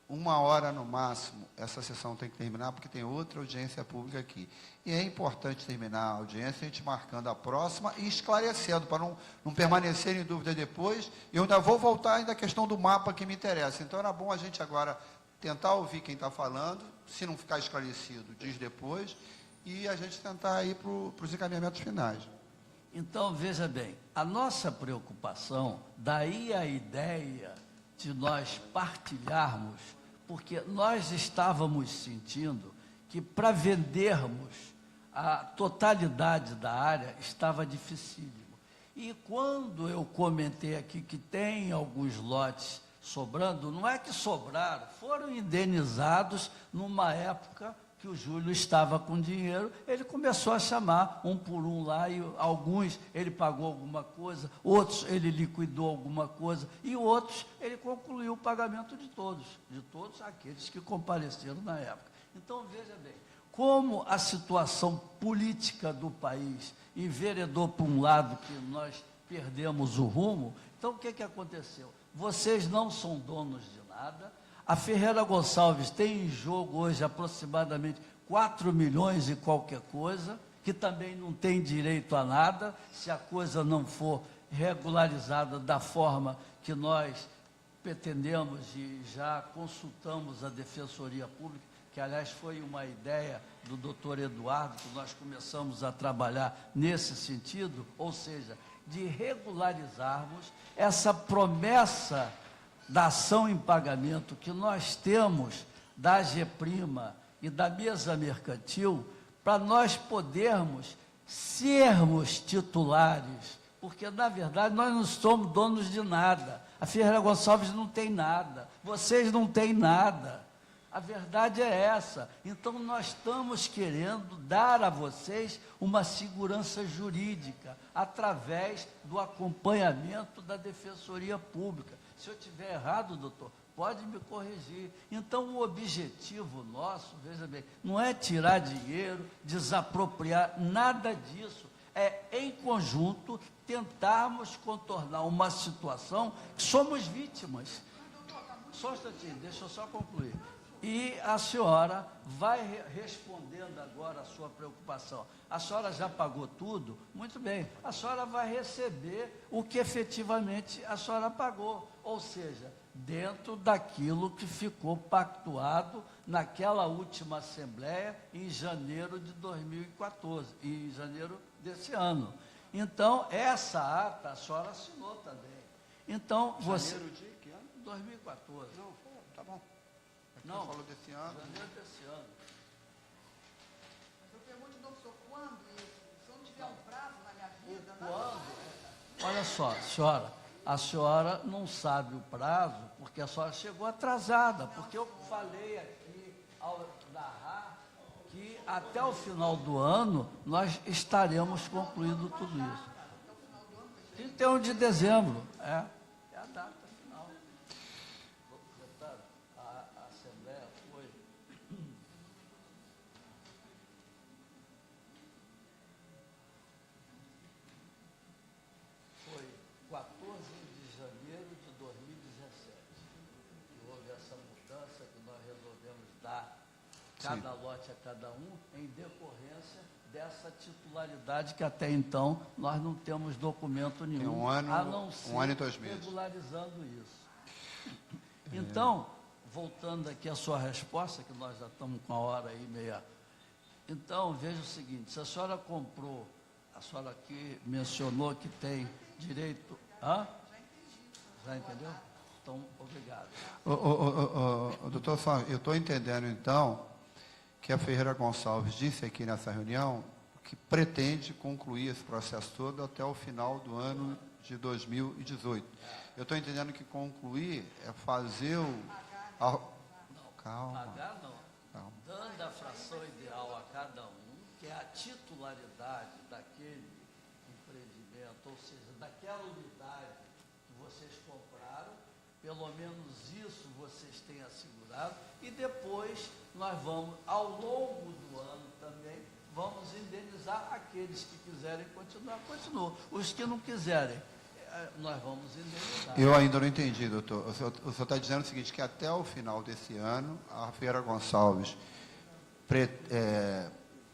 1h no máximo, essa sessão tem que terminar, porque tem outra audiência pública aqui. E é importante terminar a audiência, a gente marcando a próxima e esclarecendo, para não permanecer em dúvida depois. Eu ainda vou voltar ainda à questão do mapa que me interessa. Então, era bom a gente agora tentar ouvir quem está falando, se não ficar esclarecido, diz depois, e a gente tentar ir para os encaminhamentos finais. Então, veja bem, a nossa preocupação, daí a ideia de nós partilharmos, porque nós estávamos sentindo que para vendermos a totalidade da área estava dificílimo. E quando eu comentei aqui que tem alguns lotes sobrando, não é que sobraram, foram indenizados numa época que o Júlio estava com dinheiro, ele começou a chamar um por um lá, e alguns ele pagou alguma coisa, outros ele liquidou alguma coisa, e outros ele concluiu o pagamento de todos aqueles que compareceram na época. Então, veja bem, como a situação política do país enveredou para um lado que nós perdemos o rumo, então o que aconteceu? Vocês não são donos de nada. A Ferreira Gonçalves tem em jogo hoje aproximadamente 4 milhões e qualquer coisa, que também não tem direito a nada, se a coisa não for regularizada da forma que nós pretendemos e já consultamos a Defensoria Pública, que, aliás, foi uma ideia do doutor Eduardo, que nós começamos a trabalhar nesse sentido, ou seja, de regularizarmos essa promessa da ação em pagamento que nós temos da AGEPrima e da mesa mercantil, para nós podermos sermos titulares, porque, na verdade, nós não somos donos de nada. A Ferreira Gonçalves não tem nada, vocês não têm nada. A verdade é essa. Então, nós estamos querendo dar a vocês uma segurança jurídica através do acompanhamento da Defensoria Pública. Se eu estiver errado, doutor, pode me corrigir. Então, o objetivo nosso, veja bem, não é tirar dinheiro, desapropriar, nada disso. É, em conjunto, tentarmos contornar uma situação que somos vítimas. Só um instantinho, deixa eu só concluir. E a senhora vai respondendo agora a sua preocupação. A senhora já pagou tudo? Muito bem. A senhora vai receber o que efetivamente a senhora pagou. Ou seja, dentro daquilo que ficou pactuado naquela última Assembleia em janeiro de 2014, em janeiro desse ano. Então, essa ata a senhora assinou também. Então, você... Janeiro de que ano? 2014. Não, tá bom. Não, falou desse ano. janeiro desse ano. Eu pergunto, doutor, quando isso? Se eu não tiver um prazo na minha vida, Quando? Olha só, senhora, a senhora não sabe o prazo, porque a senhora chegou atrasada, porque eu falei aqui ao narrar que até o final do ano nós estaremos concluindo tudo isso. 31 de dezembro, é a data final. Deputado, a Assembleia foi... Foi 14 de janeiro de 2017, que houve essa mudança que nós resolvemos dar cada lote a cada um, em decorrência dessa titularidade que até então nós não temos documento nenhum, Tem um ano, a não ser um ano e 2 meses. regularizando isso. Então, voltando aqui à sua resposta, que nós já estamos com a hora aí meia. Então, veja o seguinte, se a senhora comprou, a senhora aqui mencionou que tem direito... Hã? Já entendeu? Então, obrigado. Doutor, eu estou entendendo, então, que a Ferreira Gonçalves disse aqui nessa reunião que pretende concluir esse processo todo até o final do ano de 2018. Eu estou entendendo que concluir é fazer o... Calma. Pagar não. Calma. Dando a fração ideal a cada um, que é a titularidade daquele empreendimento, ou seja, daquela unidade que vocês compraram, pelo menos isso vocês têm assegurado, e depois nós vamos, ao longo do ano também, vamos indenizar aqueles que quiserem continuar, continuam. Os que não quiserem, nós vamos indenizar. Eu ainda não entendi, doutor. O senhor está dizendo o seguinte, que até o final desse ano, a Ferreira Gonçalves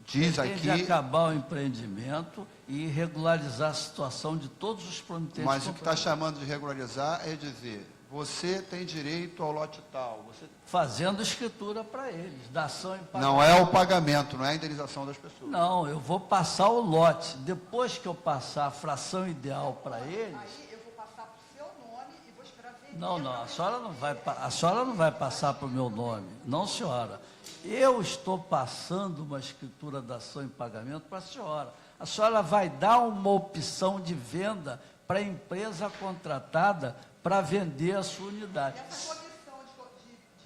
diz Pretende aqui... acabar o empreendimento e regularizar a situação de todos os promitentes. Mas o que está chamando de regularizar é dizer, você tem direito ao lote tal. Você... Fazendo escritura para eles, dação em pagamento. Não é o pagamento, não é a indenização das pessoas. Não, eu vou passar o lote. Depois que eu passar a fração ideal para eles... Aí eu vou passar para o seu nome e vou esperar vender. Não, a senhora não vai passar para o meu nome. Não, senhora. Eu estou passando uma escritura da ação em pagamento para a senhora. A senhora vai dar uma opção de venda para a empresa contratada para vender a sua unidade.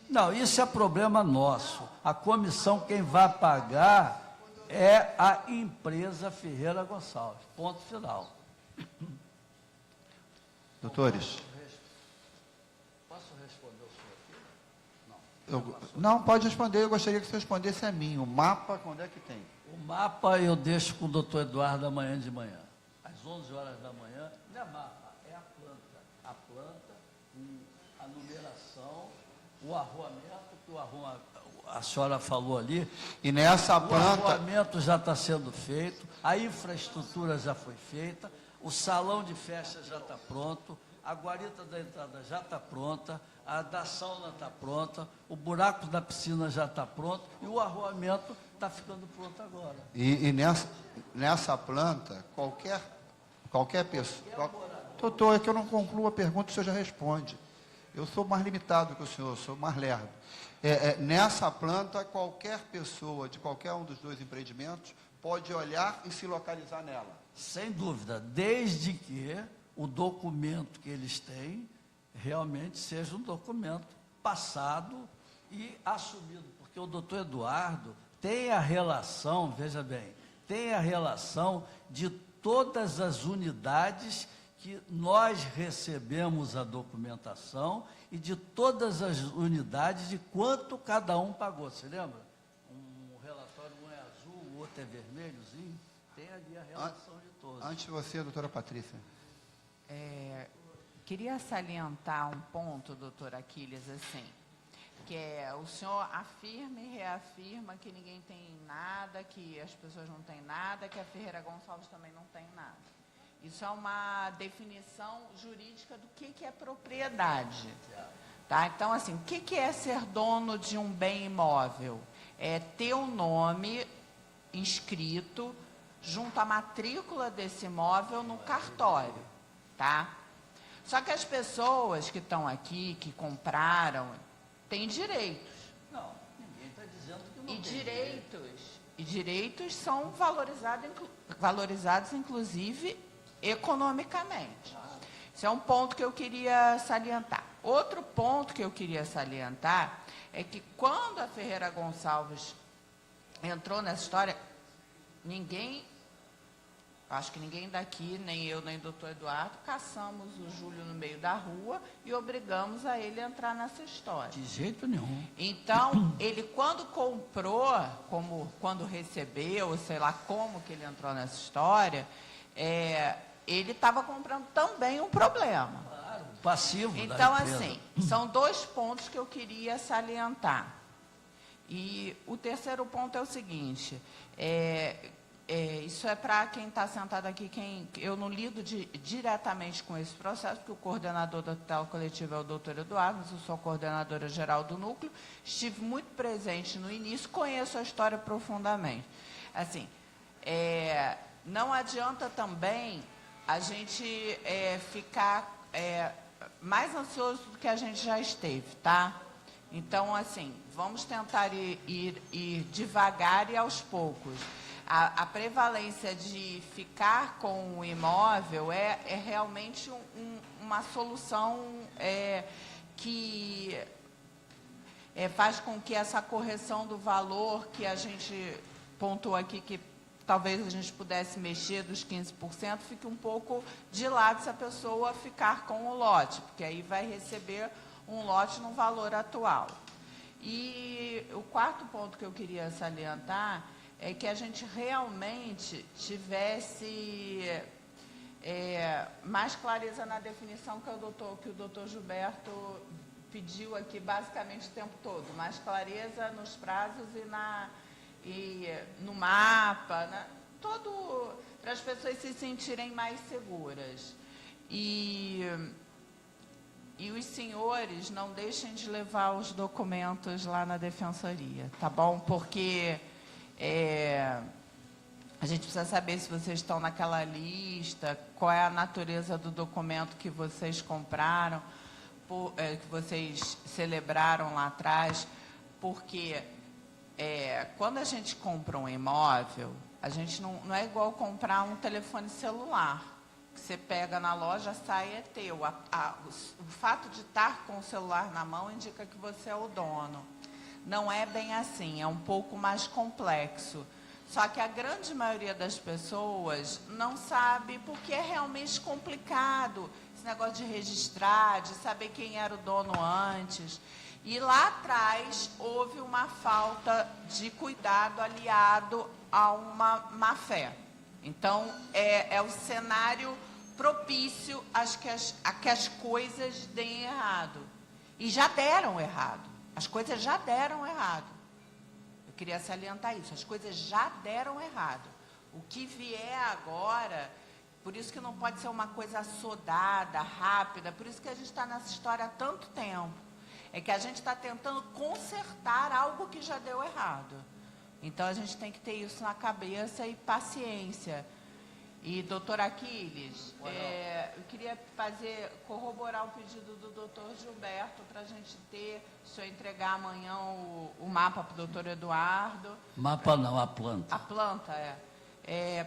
Não, isso é problema nosso. A comissão, quem vai pagar é a empresa Ferreira Gonçalves. Ponto final. Doutores, Posso responder o senhor aqui? não, pode responder, eu gostaria que você respondesse a mim. O mapa, quando é que tem? O mapa eu deixo com o doutor Eduardo amanhã de manhã. Às 11 horas da manhã, não é mapa, é a planta. A planta, a numeração, o arruamento, que a senhora falou ali. E nessa O planta... arruamento já está sendo feito, a infraestrutura já foi feita, o salão de festa já está pronto, a guarita da entrada já está pronta, a da sauna está pronta, o buraco da piscina já está pronto e o arruamento está ficando pronto agora. E nessa planta, qualquer pessoa... Doutor, é que eu não concluo a pergunta, o senhor já responde. Eu sou mais limitado que o senhor, sou mais lerdo. Nessa planta, qualquer pessoa de qualquer um dos dois empreendimentos pode olhar e se localizar nela. Sem dúvida, desde que o documento que eles têm realmente seja um documento passado e assumido, porque o doutor Eduardo tem a relação, veja bem, tem a relação de todas as unidades que nós recebemos a documentação e de todas as unidades de quanto cada um pagou. Você lembra? Um relatório, um é azul, o outro é vermelhozinho. Tem ali a relação de todos. Antes de você, doutora Patrícia. Queria salientar um ponto, doutor Aquiles, assim, que o senhor afirma e reafirma que ninguém tem nada, que as pessoas não têm nada, que a Ferreira Gonçalves também não tem nada. Isso é uma definição jurídica do que é propriedade. Tá? Então, assim, o que é ser dono de um bem imóvel? É ter o nome inscrito junto à matrícula desse imóvel no cartório. Tá? Só que as pessoas que estão aqui, que compraram, têm direitos. Não, ninguém está dizendo que não tem E direitos são valorizados, inclusive, economicamente. Esse é um ponto que eu queria salientar. Outro ponto que eu queria salientar é que quando a Ferreira Gonçalves entrou nessa história, acho que ninguém daqui, nem eu, nem o doutor Eduardo, caçamos o Júlio no meio da rua e obrigamos a ele a entrar nessa história. De jeito nenhum. Então, ele quando comprou, quando recebeu, sei lá como que ele entrou nessa história, ele estava comprando também um problema. Claro, passivo Então, da empresa. assim, são dois pontos que eu queria salientar. E o terceiro ponto é o seguinte, isso é para quem está sentado aqui, eu não lido diretamente com esse processo, porque o coordenador da tutela coletiva é o doutor Eduardo, mas eu sou a coordenadora geral do núcleo, estive muito presente no início, conheço a história profundamente. Assim, não adianta também a gente ficar mais ansioso do que a gente já esteve, tá? Então, assim, vamos tentar ir devagar e aos poucos. A prevalência de ficar com o imóvel é realmente uma solução que faz com que essa correção do valor que a gente pontuou aqui, que talvez a gente pudesse mexer dos 15%, fique um pouco de lado se a pessoa ficar com o lote, porque aí vai receber um lote no valor atual. E o quarto ponto que eu queria salientar é que a gente realmente tivesse mais clareza na definição que o doutor Gilberto pediu aqui basicamente o tempo todo, mais clareza nos prazos e no mapa, né? Para as pessoas se sentirem mais seguras. E os senhores não deixem de levar os documentos lá na defensoria, tá bom? Porque a gente precisa saber se vocês estão naquela lista, qual é a natureza do documento que vocês compraram, que vocês celebraram lá atrás, porque quando a gente compra um imóvel, a gente não é igual comprar um telefone celular, que você pega na loja, sai, é teu. O fato de estar com o celular na mão indica que você é o dono. Não é bem assim, é um pouco mais complexo. Só que a grande maioria das pessoas não sabe, porque é realmente complicado esse negócio de registrar, de saber quem era o dono antes. E lá atrás houve uma falta de cuidado aliado a uma má-fé. Então, é o cenário propício a que as coisas deem errado. E já deram errado. As coisas já deram errado. Eu queria salientar isso. As coisas já deram errado. O que vier agora, por isso que não pode ser uma coisa assodada, rápida, por isso que a gente está nessa história há tanto tempo. É que a gente está tentando consertar algo que já deu errado. Então, a gente tem que ter isso na cabeça e paciência. E, doutor Aquiles, eu queria corroborar o pedido do doutor Gilberto para a gente se eu entregar amanhã o mapa para o doutor Eduardo. Mapa não, a planta. A planta,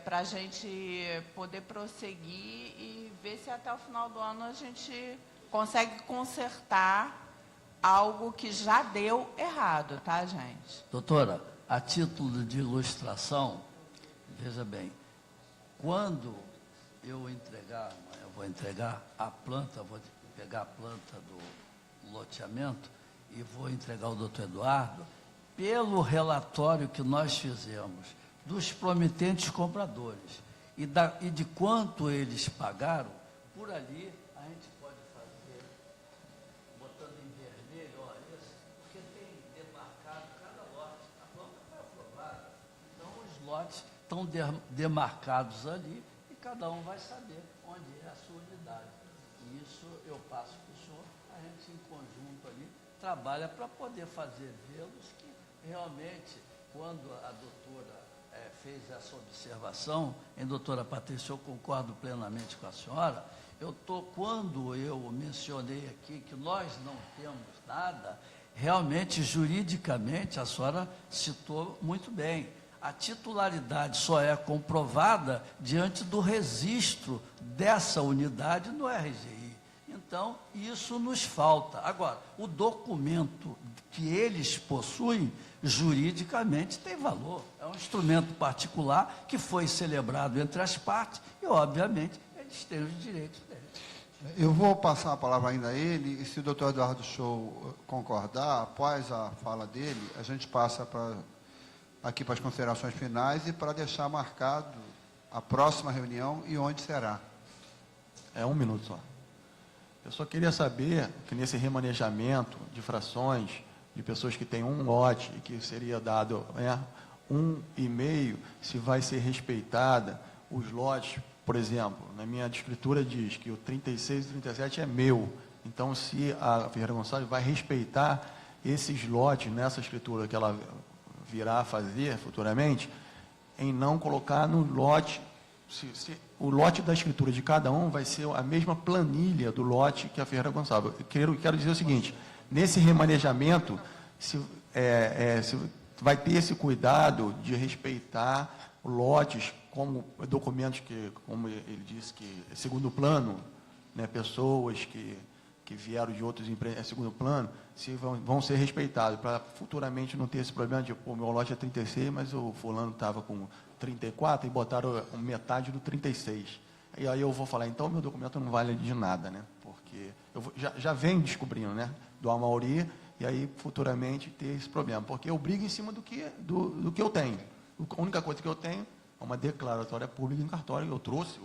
para a gente poder prosseguir e ver se até o final do ano a gente consegue consertar algo que já deu errado, tá, gente? Doutora, a título de ilustração, veja bem, quando eu vou entregar a planta, vou pegar a planta do loteamento e vou entregar ao doutor Eduardo, pelo relatório que nós fizemos dos promitentes compradores e de quanto eles pagaram, por ali a gente pode fazer, botando em vermelho, olha isso, porque tem demarcado cada lote, a planta foi aprovada, então os lotes estão demarcados ali e cada um vai saber onde é a sua unidade. E isso eu passo para o senhor, a gente em conjunto ali trabalha para poder fazer vê-los que realmente, quando a doutora fez essa observação, doutora Patrícia, eu concordo plenamente com a senhora, quando eu mencionei aqui que nós não temos nada, realmente, juridicamente, a senhora citou muito bem. A titularidade só é comprovada diante do registro dessa unidade no RGI. Então, isso nos falta. Agora, o documento que eles possuem, juridicamente, tem valor. É um instrumento particular que foi celebrado entre as partes e, obviamente, eles têm os direitos deles. Eu vou passar a palavra ainda a ele, e se o doutor Eduardo Show concordar, após a fala dele, a gente passa aqui para as considerações finais e para deixar marcado a próxima reunião e onde será. É 1 minuto só. Eu só queria saber que nesse remanejamento de frações, de pessoas que têm um lote e que seria dado 1,5, se vai ser respeitada os lotes, por exemplo, na minha escritura diz que o 36 e 37 é meu. Então, se a Ferreira Gonçalves vai respeitar esses lotes nessa escritura que ela virá a fazer futuramente, em não colocar no lote, o lote da escritura de cada um vai ser a mesma planilha do lote que a Ferreira Gonçalves. Eu quero dizer o seguinte, nesse remanejamento, se vai ter esse cuidado de respeitar lotes, como documentos que, como ele disse, que é segundo plano, né, pessoas que vieram de outros empresas, segundo plano, se vão ser respeitados, para futuramente não ter esse problema de, pô, meu lote é 36, mas o fulano estava com 34 e botaram metade do 36. E aí eu vou falar, então meu documento não vale de nada, né? Porque eu já venho descobrindo, né, do Amauri, e aí futuramente ter esse problema, porque eu brigo em cima do que eu tenho. A única coisa que eu tenho é uma declaratória pública em cartório, eu trouxe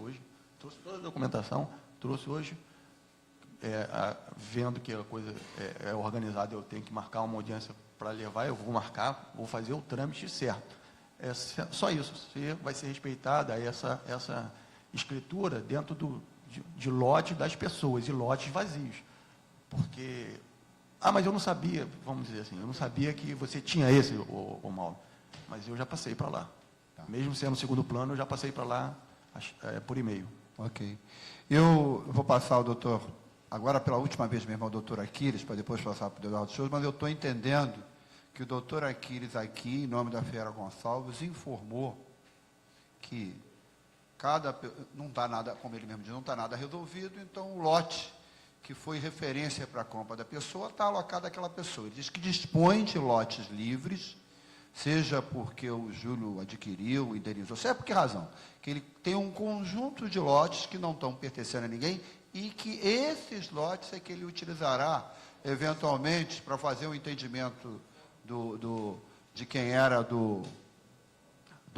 toda a documentação, trouxe hoje, vendo que a coisa é organizada, eu tenho que marcar uma audiência para levar, eu vou marcar, vou fazer o trâmite certo. Só isso, se vai ser respeitada essa escritura dentro de lote das pessoas, e lotes vazios. Porque, mas eu não sabia, vamos dizer assim, eu não sabia que você tinha esse, ô Mauro, mas eu já passei para lá. Tá. Mesmo sendo segundo plano, eu já passei para lá por e-mail. Ok. Eu vou passar ao doutor, agora pela última vez mesmo, ao doutor Aquiles, para depois passar para o Eduardo Souza, mas eu estou entendendo que o doutor Aquiles aqui, em nome da Fiera Gonçalves, informou que não está nada, como ele mesmo diz, não está nada resolvido, então o lote que foi referência para a compra da pessoa está alocado àquela pessoa. Ele diz que dispõe de lotes livres, seja porque o Júlio adquiriu, indenizou, seja por que razão, que ele tem um conjunto de lotes que não estão pertencendo a ninguém e que esses lotes é que ele utilizará, eventualmente, para fazer um entendimento de quem era do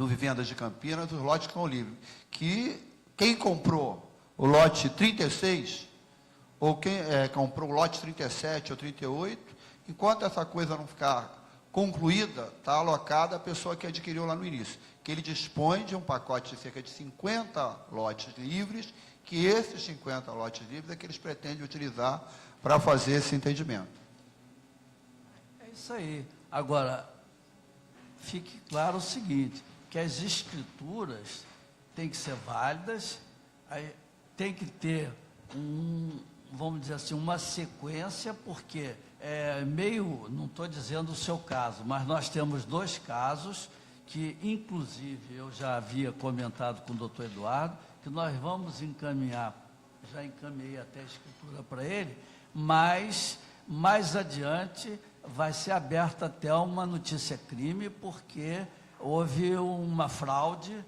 Vivendas de Campinas, os lotes que estão livres. Que quem comprou o lote 36, ou quem comprou o lote 37 ou 38, enquanto essa coisa não ficar concluída, está alocada a pessoa que adquiriu lá no início. Que ele dispõe de um pacote de cerca de 50 lotes livres, que esses 50 lotes livres é que eles pretendem utilizar para fazer esse entendimento. É isso aí. Agora, fique claro o seguinte, que as escrituras têm que ser válidas, tem que ter vamos dizer assim, uma sequência, porque não estou dizendo o seu caso, mas nós temos 2 casos que, inclusive, eu já havia comentado com o doutor Eduardo, que nós vamos encaminhar, já encaminhei até a escritura para ele, mas mais adiante vai ser aberta até uma notícia-crime, porque houve uma fraude,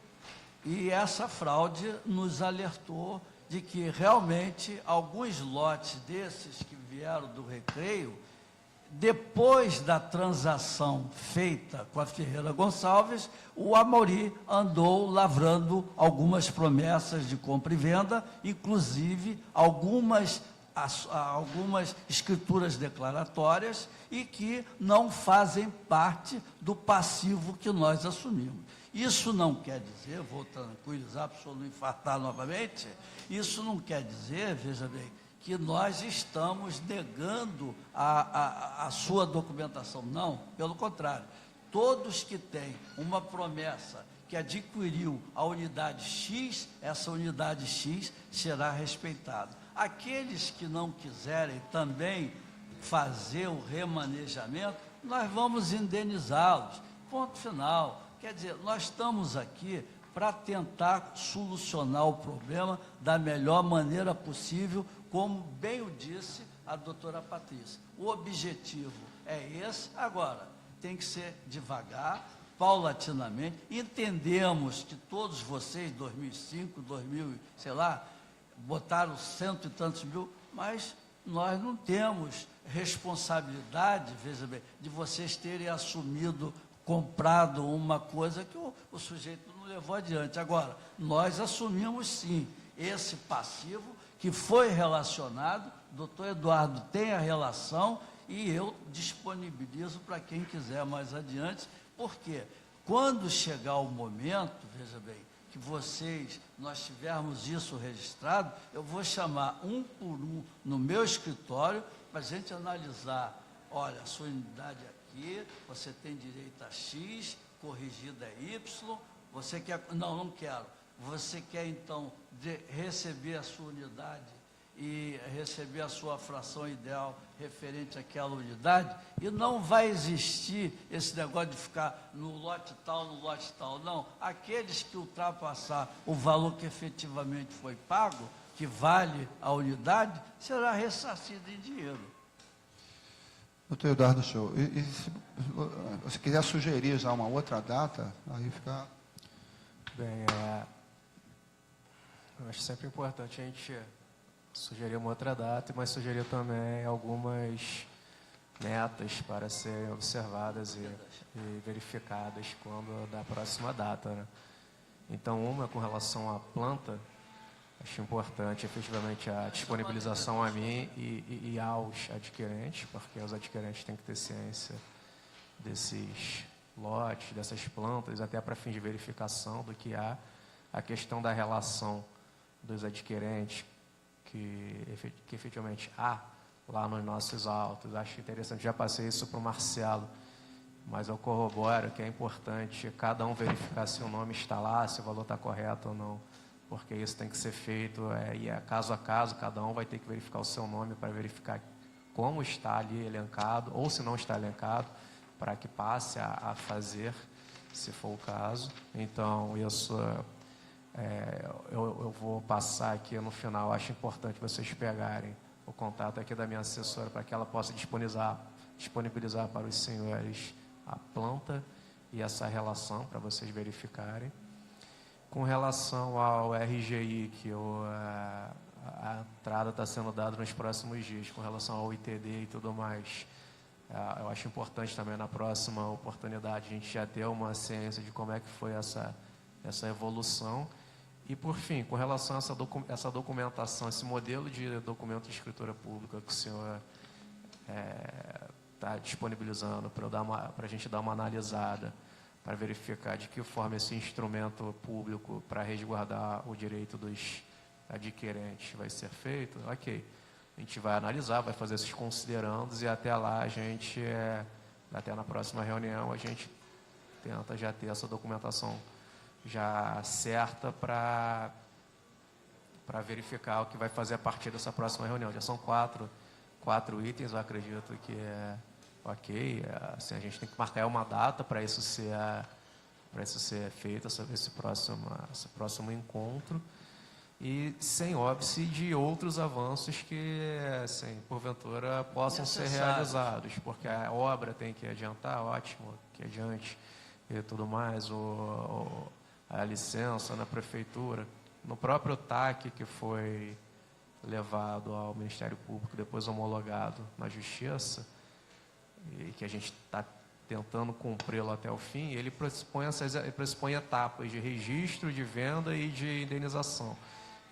e essa fraude nos alertou de que realmente alguns lotes desses que vieram do Recreio, depois da transação feita com a Ferreira Gonçalves, o Amauri andou lavrando algumas promessas de compra e venda, inclusive algumas escrituras declaratórias, e que não fazem parte do passivo que nós assumimos. Isso não quer dizer, vou tranquilizar para o senhor não infartar novamente, isso não quer dizer, veja bem, que nós estamos negando a sua documentação. Não, pelo contrário. Todos que têm uma promessa que adquiriu a unidade X, essa unidade X será respeitada. Aqueles que não quiserem também fazer o remanejamento, nós vamos indenizá-los. Ponto final. Quer dizer, nós estamos aqui para tentar solucionar o problema da melhor maneira possível, como bem o disse a doutora Patrícia. O objetivo é esse. Agora, tem que ser devagar, paulatinamente. Entendemos que todos vocês, 2005, 2000, sei lá, botaram 100 e tantos mil, mas nós não temos responsabilidade, veja bem, de vocês terem assumido, comprado uma coisa que o sujeito não levou adiante. Agora, nós assumimos sim esse passivo que foi relacionado, o doutor Eduardo tem a relação e eu disponibilizo para quem quiser mais adiante, porque quando chegar o momento, veja bem, que nós tivermos isso registrado, eu vou chamar um por um no meu escritório para a gente analisar, olha, a sua unidade aqui, você tem direito a X, corrigida é Y, você quer, não quero, você quer então receber a sua unidade e receber a sua fração ideal referente àquela unidade, e não vai existir esse negócio de ficar no lote tal, não. Aqueles que ultrapassar o valor que efetivamente foi pago, que vale a unidade, será ressarcido em dinheiro. Doutor Eduardo Show, e se você quiser sugerir já uma outra data, aí fica... Bem, eu acho sempre importante a gente sugerir uma outra data, mas sugerir também algumas metas para serem observadas e verificadas quando da próxima data, né? Então, uma com relação à planta, acho importante efetivamente a disponibilização a mim e aos adquirentes, porque os adquirentes têm que ter ciência desses lotes, dessas plantas, até para fins de verificação do que há. A questão da relação dos adquirentes, que efetivamente há lá nos nossos autos. Acho interessante, já passei isso para o Marcelo, mas eu corroboro que é importante cada um verificar se o nome está lá, se o valor está correto ou não, porque isso tem que ser feito, e é caso a caso, cada um vai ter que verificar o seu nome para verificar como está ali elencado, ou se não está elencado, para que passe a fazer, se for o caso. Então, isso eu vou passar aqui no final. Acho importante vocês pegarem o contato aqui da minha assessora para que ela possa disponibilizar para os senhores a planta e essa relação para vocês verificarem. Com relação ao RGI, que a entrada está sendo dada nos próximos dias, com relação ao ITD e tudo mais, eu acho importante também na próxima oportunidade a gente já ter uma ciência de como é que foi essa evolução. E, por fim, com relação a essa documentação, esse modelo de documento de escritura pública que o senhor está disponibilizando para a gente dar uma analisada, para verificar de que forma esse instrumento público para resguardar o direito dos adquirentes vai ser feito, ok. A gente vai analisar, vai fazer esses considerandos e até lá a gente, até na próxima reunião, a gente tenta já ter essa documentação já certa para verificar o que vai fazer a partir dessa próxima reunião. Já são quatro itens, eu acredito que é ok. Assim, a gente tem que marcar uma data para isso ser feito, esse próximo encontro, e sem óbice de outros avanços que, assim, porventura, possam ser realizados, porque a obra tem que adiantar, ótimo, que adiante e tudo mais, a licença na prefeitura, no próprio TAC que foi levado ao Ministério Público, depois homologado na Justiça, e que a gente está tentando cumpri-lo até o fim, ele pressupõe etapas de registro, de venda e de indenização.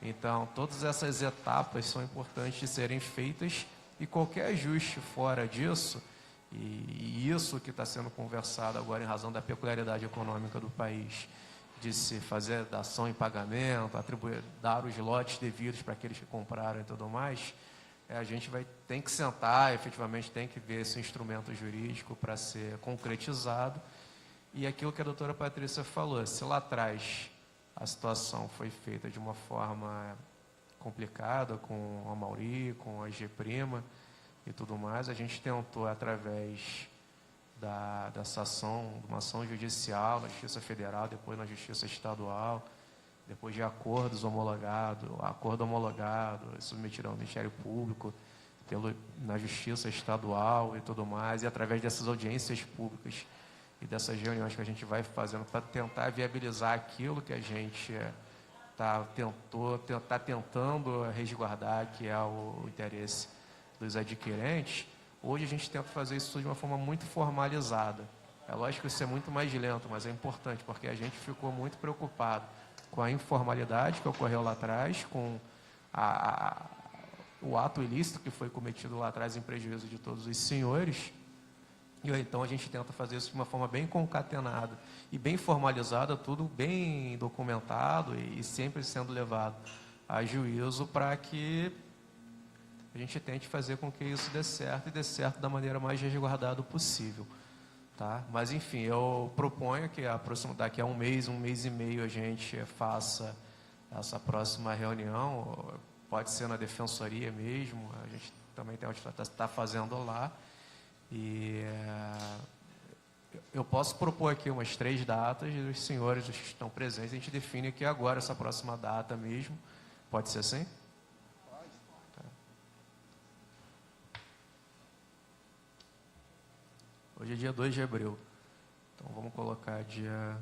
Então, todas essas etapas são importantes de serem feitas, e qualquer ajuste fora disso, e isso que está sendo conversado agora em razão da peculiaridade econômica do país, de se fazer dação em pagamento, dar os lotes devidos para aqueles que compraram e tudo mais, a gente tem que sentar, efetivamente tem que ver esse instrumento jurídico para ser concretizado. E aquilo que a doutora Patrícia falou, se lá atrás a situação foi feita de uma forma complicada, com a Mauri, com a G' e tudo mais, a gente tentou, através dessa ação, de uma ação judicial na Justiça Federal, depois na Justiça Estadual, depois de acordo homologado, submetido ao Ministério Público, na Justiça Estadual e tudo mais, e através dessas audiências públicas e dessas reuniões que a gente vai fazendo para tentar viabilizar aquilo que a gente está tentando resguardar, que é o interesse dos adquirentes. Hoje a gente tenta fazer isso de uma forma muito formalizada. É lógico que isso é muito mais lento, mas é importante, porque a gente ficou muito preocupado com a informalidade que ocorreu lá atrás, com o ato ilícito que foi cometido lá atrás em prejuízo de todos os senhores. E então a gente tenta fazer isso de uma forma bem concatenada e bem formalizada, tudo bem documentado e sempre sendo levado a juízo para que a gente tente fazer com que isso dê certo, e dê certo da maneira mais resguardada possível. Tá? Mas, enfim, eu proponho que daqui a um mês e meio, a gente faça essa próxima reunião. pode ser na defensoria mesmo, a gente também tem está fazendo lá. E eu posso propor aqui umas 3 datas, e os senhores que estão presentes, a gente define aqui agora essa próxima data mesmo. Pode ser assim? Pode. Tá. Hoje é dia 2 de abril. Então vamos colocar dia...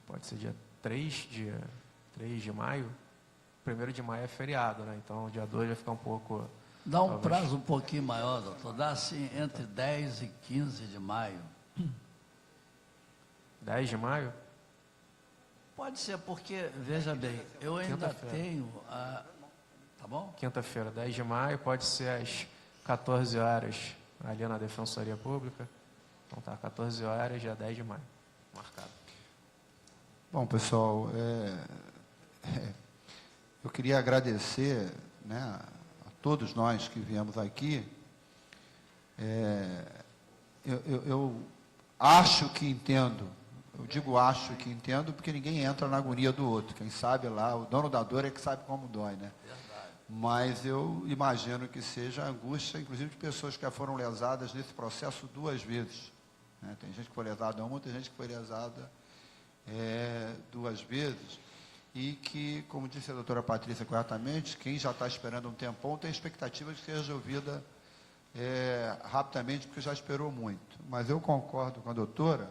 Pode ser dia 3 de maio. 1º de maio é feriado, né? Então dia 2 vai ficar um pouco... Dá um prazo um pouquinho maior, doutor. Dá assim entre 10 e 15 de maio. 10 de maio? Pode ser, porque, veja bem, eu ainda tenho a... Tá bom? Quinta-feira, 10 de maio, pode ser às 14 horas ali na Defensoria Pública. Então tá, 14 horas, dia 10 de maio. Marcado. Bom, pessoal, eu queria agradecer, né, a todos nós que viemos aqui. Eu acho que entendo, eu digo acho que entendo, porque ninguém entra na agonia do outro. Quem sabe lá, o dono da dor é que sabe como dói, né? Mas eu imagino que seja angústia, inclusive de pessoas que já foram lesadas nesse processo 2 vezes. Né? Tem gente que foi lesada uma, tem gente que foi lesada 2 vezes. E que, como disse a doutora Patrícia corretamente, quem já está esperando um tempão tem expectativa de que seja resolvida rapidamente, porque já esperou muito. Mas eu concordo com a doutora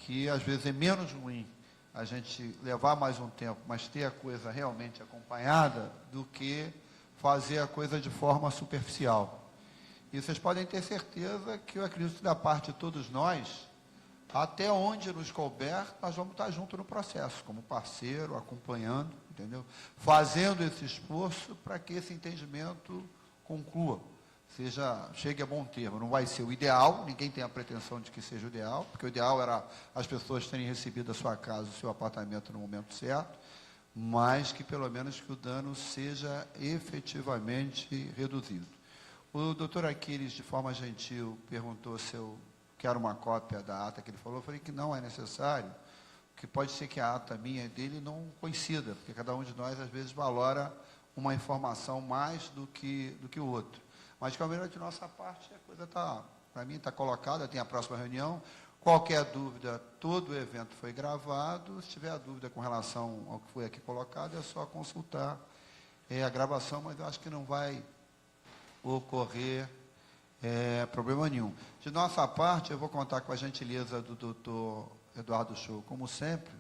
que às vezes é menos ruim a gente levar mais um tempo, mas ter a coisa realmente acompanhada, do que fazer a coisa de forma superficial. E vocês podem ter certeza que eu acredito que da parte de todos nós, até onde nos couber, nós vamos estar juntos no processo, como parceiro, acompanhando, entendeu? Fazendo esse esforço para que esse entendimento conclua, chegue a bom termo. Não vai ser o ideal, ninguém tem a pretensão de que seja o ideal, porque o ideal era as pessoas terem recebido a sua casa, o seu apartamento no momento certo, mas que pelo menos que o dano seja efetivamente reduzido. O doutor Aquiles, de forma gentil, perguntou se eu quero uma cópia da ata que ele falou. Eu falei que não é necessário, que pode ser que a ata minha e dele não coincida, porque cada um de nós, às vezes, valora uma informação mais do que o outro. Mas, de qualquer maneira, de nossa parte, a coisa está, para mim, está colocada, tem a próxima reunião. Qualquer dúvida, todo o evento foi gravado. Se tiver dúvida com relação ao que foi aqui colocado, é só consultar a gravação, mas eu acho que não vai ocorrer problema nenhum. De nossa parte, eu vou contar com a gentileza do doutor Eduardo Show, como sempre,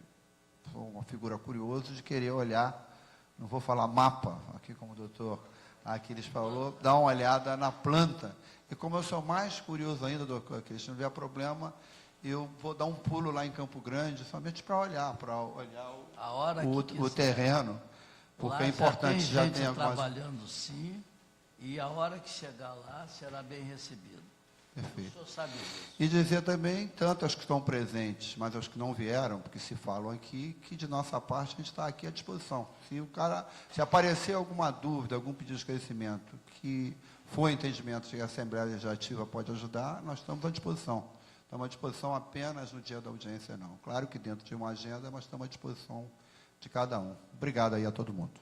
sou uma figura curiosa de querer olhar, não vou falar mapa, aqui como o doutor Aquiles falou, dar uma olhada na planta. E como eu sou mais curioso ainda, doutor Aquiles, se não tiver problema, eu vou dar um pulo lá em Campo Grande, somente para olhar o terreno, porque é importante, já tem algumas... trabalhando sim, e a hora que chegar lá, será bem recebido. Perfeito. O senhor sabe disso. E dizer também, tanto aos que estão presentes, mas aos que não vieram, porque se falam aqui, que de nossa parte a gente está aqui à disposição. Se aparecer alguma dúvida, algum pedido de esclarecimento, que for entendimento que a Assembleia Legislativa pode ajudar, nós estamos à disposição. Estamos à disposição apenas no dia da audiência, não. Claro que dentro de uma agenda, mas estamos à disposição de cada um. Obrigado aí a todo mundo.